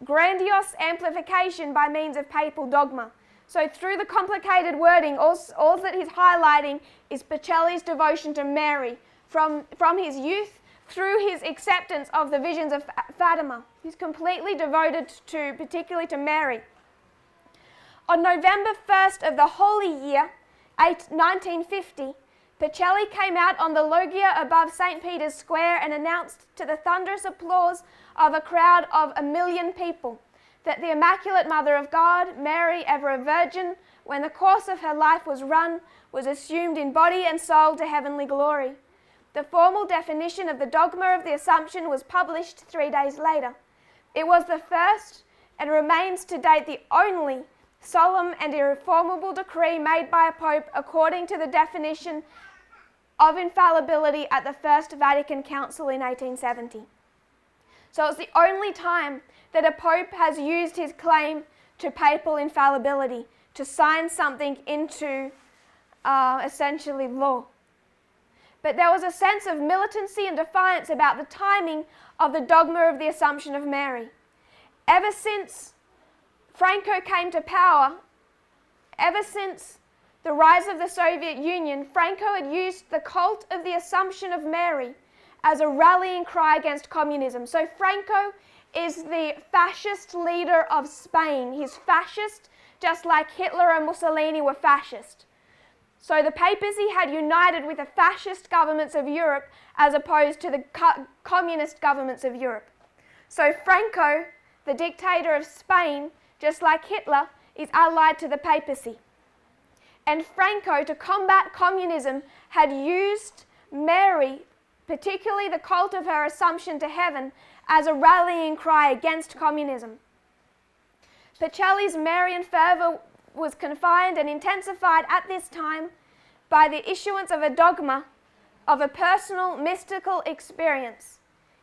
grandiose amplification by means of papal dogma. So through the complicated wording, all that he's highlighting is Pacelli's devotion to Mary from his youth through his acceptance of the visions of Fatima. He's completely devoted particularly to Mary. On November 1st of the Holy Year, 1950, Pacelli came out on the loggia above St. Peter's Square and announced to the thunderous applause of a crowd of 1 million people that the Immaculate Mother of God, Mary, ever a virgin, when the course of her life was run, was assumed in body and soul to heavenly glory. The formal definition of the dogma of the Assumption was published 3 days later. It was the first and remains to date the only solemn and irreformable decree made by a pope according to the definition of infallibility at the First Vatican Council in 1870. So it's the only time that a pope has used his claim to papal infallibility to sign something into essentially law. but there was a sense of militancy and defiance about the timing of the dogma of the Assumption of Mary. Ever since Franco came to power, ever since the rise of the Soviet Union, Franco had used the cult of the Assumption of Mary as a rallying cry against communism. So Franco is the fascist leader of Spain. He's fascist, just like Hitler and Mussolini were fascist. So the papacy had united with the fascist governments of Europe as opposed to the communist governments of Europe. So Franco, the dictator of Spain, just like Hitler, is allied to the papacy. And Franco, to combat communism, had used Mary, particularly the cult of her Assumption to heaven, as a rallying cry against communism. Pacelli's Marian fervour was confined and intensified at this time by the issuance of a dogma of a personal mystical experience.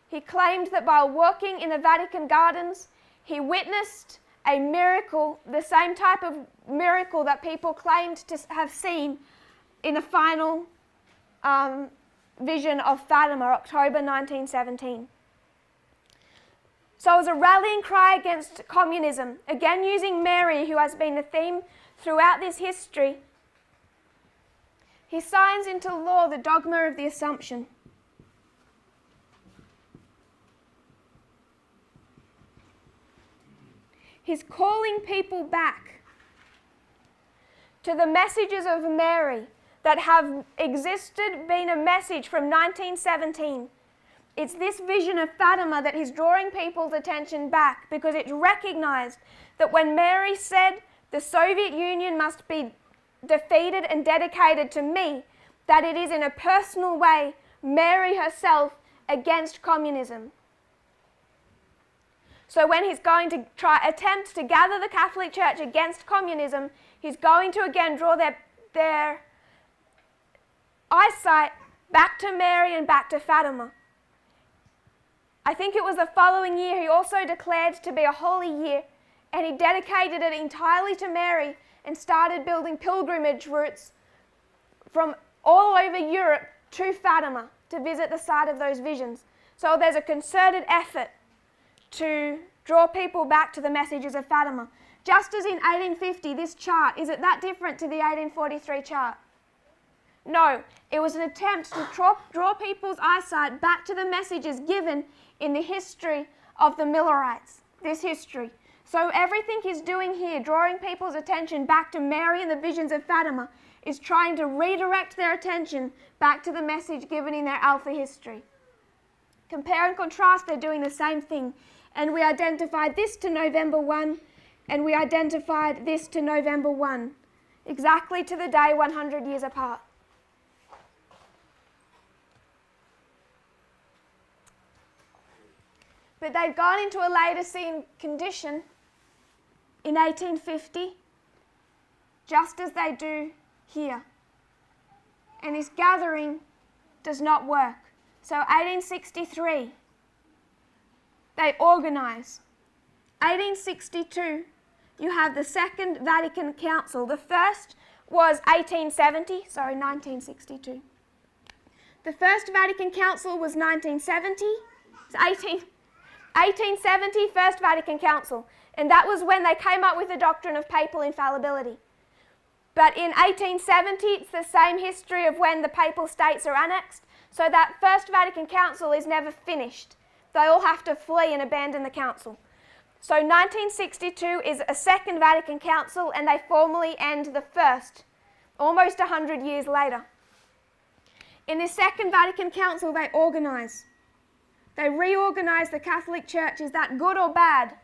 He claimed that while walking in the Vatican gardens, he witnessed a miracle, the same type of miracle that people claimed to have seen in the final vision of Fatima, October 1917. So it was a rallying cry against communism, again using Mary, who has been the theme throughout this history. He signs into law the dogma of the Assumption. He's calling people back to the messages of Mary that have existed, been a message from 1917. It's this vision of Fatima that is drawing people's attention back, because it's recognized that when Mary said the Soviet Union must be defeated and dedicated to me, that it is in a personal way Mary herself against communism. So when he's going to attempt to gather the Catholic Church against communism, he's going to again draw their eyesight back to Mary and back to Fatima. I think it was the following year he also declared to be a holy year, and he dedicated it entirely to Mary and started building pilgrimage routes from all over Europe to Fatima to visit the site of those visions. So there's a concerted effort to draw people back to the messages of Fatima. Just as in 1850, this chart, is it that different to the 1843 chart? No, it was an attempt to draw people's eyesight back to the messages given in the history of the Millerites, this history. So everything he's doing here, drawing people's attention back to Mary and the visions of Fatima, is trying to redirect their attention back to the message given in their Alpha history. Compare and contrast, they're doing the same thing. And we identified this to November 1, and we identified this to November 1, exactly to the day 100 years apart. But they've gone into a Laodicean condition in 1850, just as they do here. And this gathering does not work. So 1863, they organize. 1862, you have the Second Vatican Council. The first was 1962. The First Vatican Council was 1970. It's 1870, First Vatican Council. And that was when they came up with the doctrine of papal infallibility. But in 1870, it's the same history of when the papal states are annexed. So that First Vatican Council is never finished. They all have to flee and abandon the council. So 1962 is a Second Vatican Council, and they formally end the first, almost 100 years later. In this Second Vatican Council, they organize. They reorganize the Catholic Church. Is that good or bad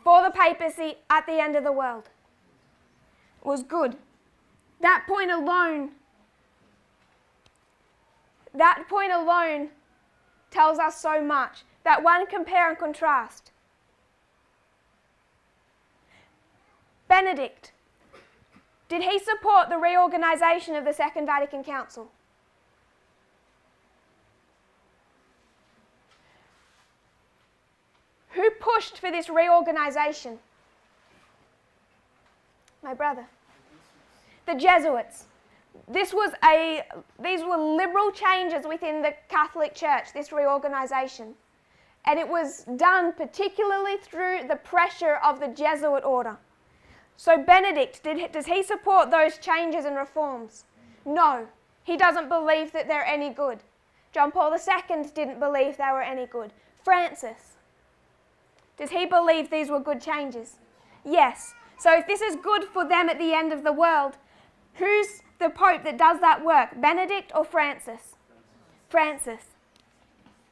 for the papacy at the end of the world? It was good. That point alone tells us so much. That one compare and contrast. Benedict, did he support the reorganization of the Second Vatican Council? Who pushed for this reorganization? My brother. The Jesuits. these were liberal changes within the Catholic Church, this reorganization. And it was done particularly through the pressure of the Jesuit order. So Benedict, does he support those changes and reforms? No, he doesn't believe that they're any good. John Paul II didn't believe they were any good. Francis, does he believe these were good changes? Yes. So if this is good for them at the end of the world, who's the Pope that does that work? Benedict or Francis? Francis.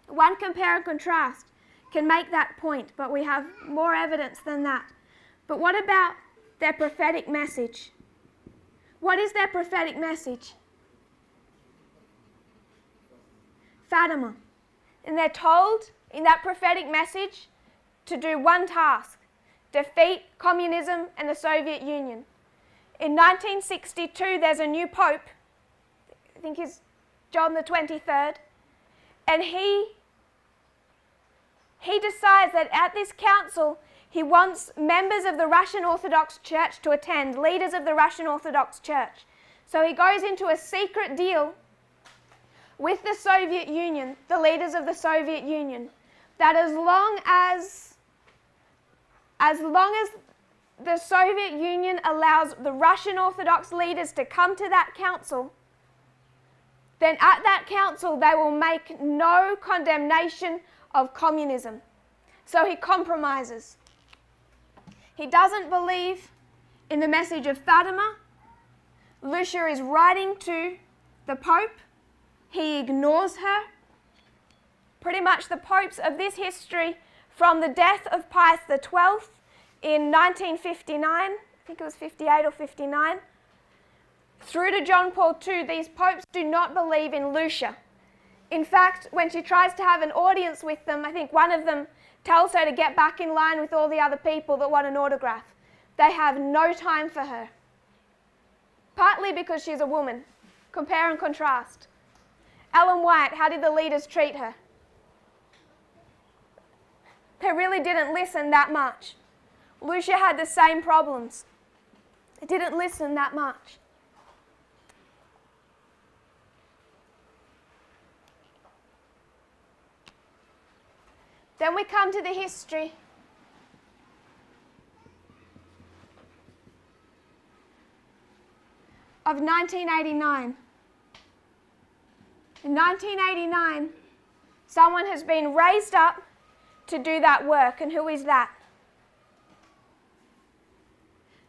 One compare and contrast can make that point, but we have more evidence than that. But what about their prophetic message? What is their prophetic message? Fatima. And they're told in that prophetic message to do one task: defeat communism and the Soviet Union. In 1962, there's a new Pope, I think he's John the 23rd, and he decides that at this council, he wants members of the Russian Orthodox Church to attend, leaders of the Russian Orthodox Church. So he goes into a secret deal with the Soviet Union, the leaders of the Soviet Union, that as long as the Soviet Union allows the Russian Orthodox leaders to come to that council, then at that council they will make no condemnation of communism. So he compromises. He doesn't believe in the message of Fatima. Lucia is writing to the Pope. He ignores her. Pretty much the popes of this history, from the death of Pius XII in 1959, I think it was 58 or 59, through to John Paul II, these popes do not believe in Lucia. In fact, when she tries to have an audience with them, I think one of them tells her to get back in line with all the other people that want an autograph. They have no time for her. Partly because she's a woman. Compare and contrast. Ellen White, how did the leaders treat her? They really didn't listen that much. Lucia had the same problems. They didn't listen that much. Then we come to the history of 1989. In 1989, someone has been raised up to do that work, and who is that?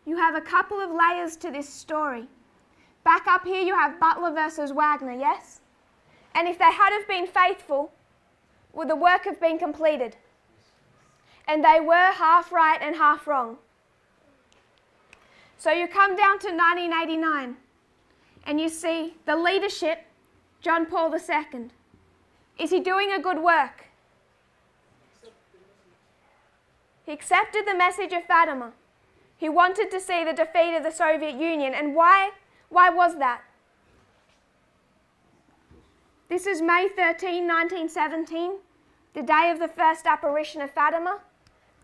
You have a couple of layers to this story. Back up here you have Butler versus Wagner, yes? And if they had have been faithful, would the work have been completed? And they were half right and half wrong. So you come down to 1989 and you see the leadership, John Paul II. Is he doing a good work? He accepted the message of Fatima. He wanted to see the defeat of the Soviet Union. And why was that? This is May 13, 1917, the day of the first apparition of Fatima,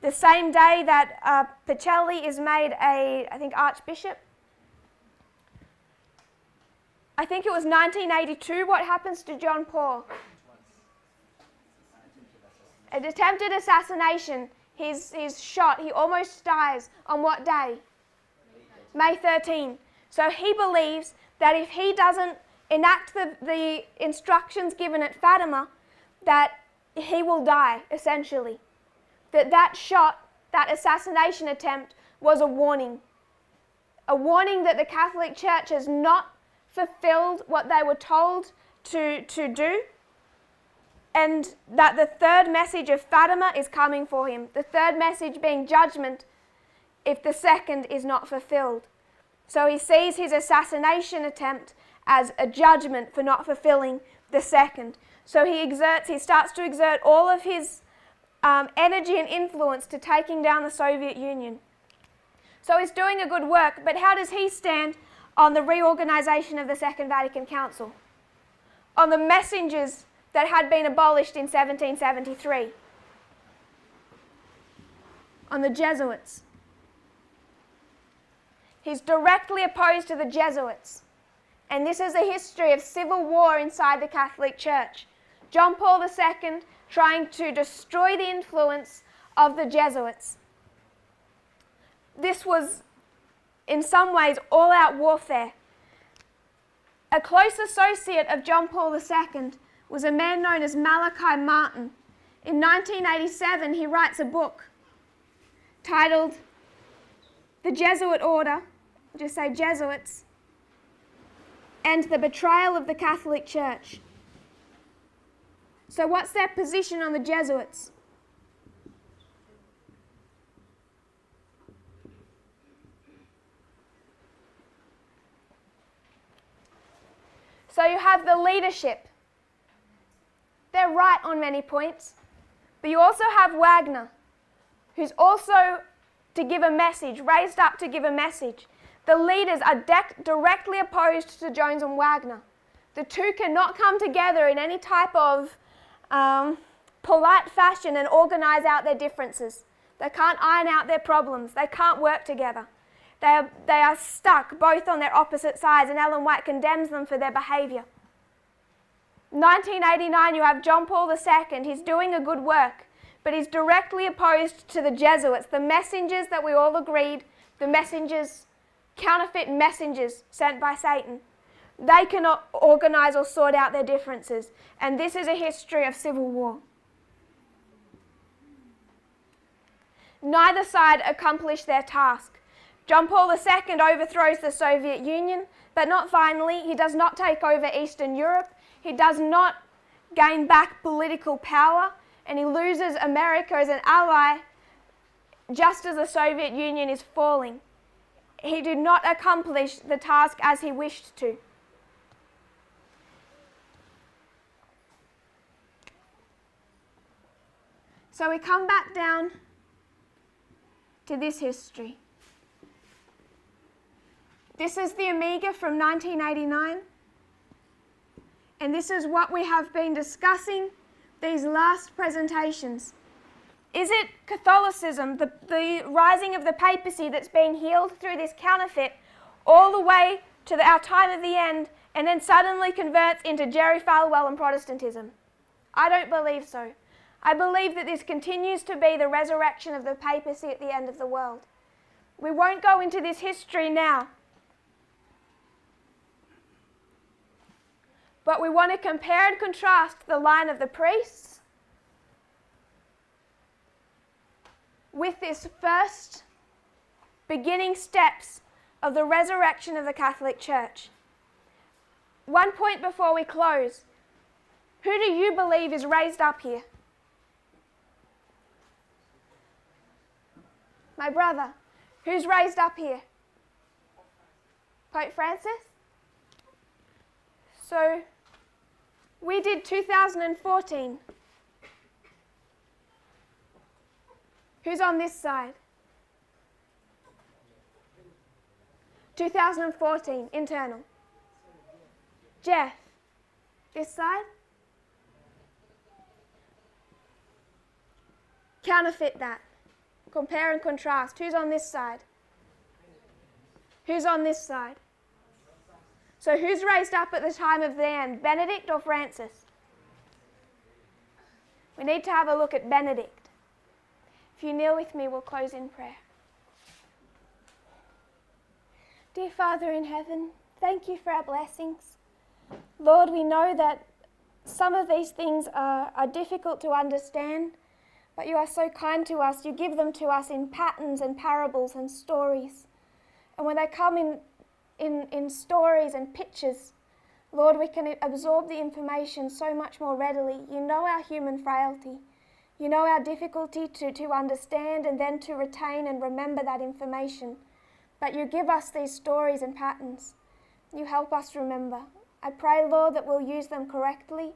the same day that Pacelli is made I think, archbishop. I think it was 1982. What happens to John Paul? An attempted assassination. He's shot. He almost dies. On what day? May 13. So he believes that if he doesn't enact the instructions given at Fatima, that he will die, essentially. That shot, that assassination attempt, was a warning. A warning that the Catholic Church has not fulfilled what they were told to do, and that the third message of Fatima is coming for him. The third message being judgment if the second is not fulfilled. So he sees his assassination attempt as a judgment for not fulfilling the second. So he starts to exert all of his energy and influence to taking down the Soviet Union. So he's doing a good work, but how does he stand on the reorganization of the Second Vatican Council? On the messengers that had been abolished in 1773? On the Jesuits? He's directly opposed to the Jesuits. And this is a history of civil war inside the Catholic Church. John Paul II trying to destroy the influence of the Jesuits. This was, in some ways, all-out warfare. A close associate of John Paul II was a man known as Malachi Martin. In 1987, he writes a book titled The Jesuit Order, just say Jesuits, and the Betrayal of the Catholic Church. So what's their position on the Jesuits? So you have the leadership. They're right on many points. But you also have Wagner, who's also to give a message, raised up to give a message. The leaders are directly opposed to Jones and Wagner. The two cannot come together in any type of polite fashion and organize out their differences. They can't iron out their problems. They can't work together. They are stuck both on their opposite sides, and Ellen White condemns them for their behavior. 1989, you have John Paul II. He's doing a good work, but he's directly opposed to the Jesuits, the messengers that we all agreed, the messengers, counterfeit messengers sent by Satan. They cannot organize or sort out their differences, and this is a history of civil war. Neither side accomplished their task. John Paul II overthrows the Soviet Union, but not finally. He does not take over Eastern Europe. He does not gain back political power, and he loses America as an ally just as the Soviet Union is falling. He did not accomplish the task as he wished to. So we come back down to this history. This is the Amiga from 1989, and this is what we have been discussing these last presentations. Is it Catholicism, the rising of the papacy that's being healed through this counterfeit all the way to our time of the end, and then suddenly converts into Jerry Falwell and Protestantism? I don't believe so. I believe that this continues to be the resurrection of the papacy at the end of the world. We won't go into this history now, but we want to compare and contrast the line of the priests with this first beginning steps of the resurrection of the Catholic Church. One point before we close. Who do you believe is raised up here? My brother. Who's raised up here? Pope Francis? So, we did 2014. Who's on this side? 2014, internal. Jeff. This side? Counterfeit that. Compare and contrast. Who's on this side? Who's on this side? So who's raised up at the time of the end? Benedict or Francis? We need to have a look at Benedict. If you kneel with me, we'll close in prayer. Dear Father in heaven, thank you for our blessings. Lord, we know that some of these things are difficult to understand, but you are so kind to us. You give them to us in patterns and parables and stories. And when they come in stories and pictures, Lord, we can absorb the information so much more readily. You know our human frailty. You know our difficulty to understand and then to retain and remember that information. But you give us these stories and patterns. You help us remember. I pray, Lord, that we'll use them correctly,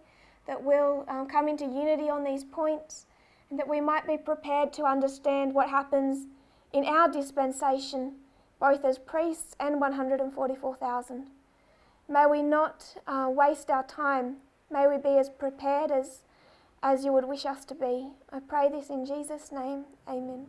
that we'll come into unity on these points, and that we might be prepared to understand what happens in our dispensation, both as priests and 144,000. May we not waste our time. May we be as prepared as you would wish us to be. I pray this in Jesus' name. Amen.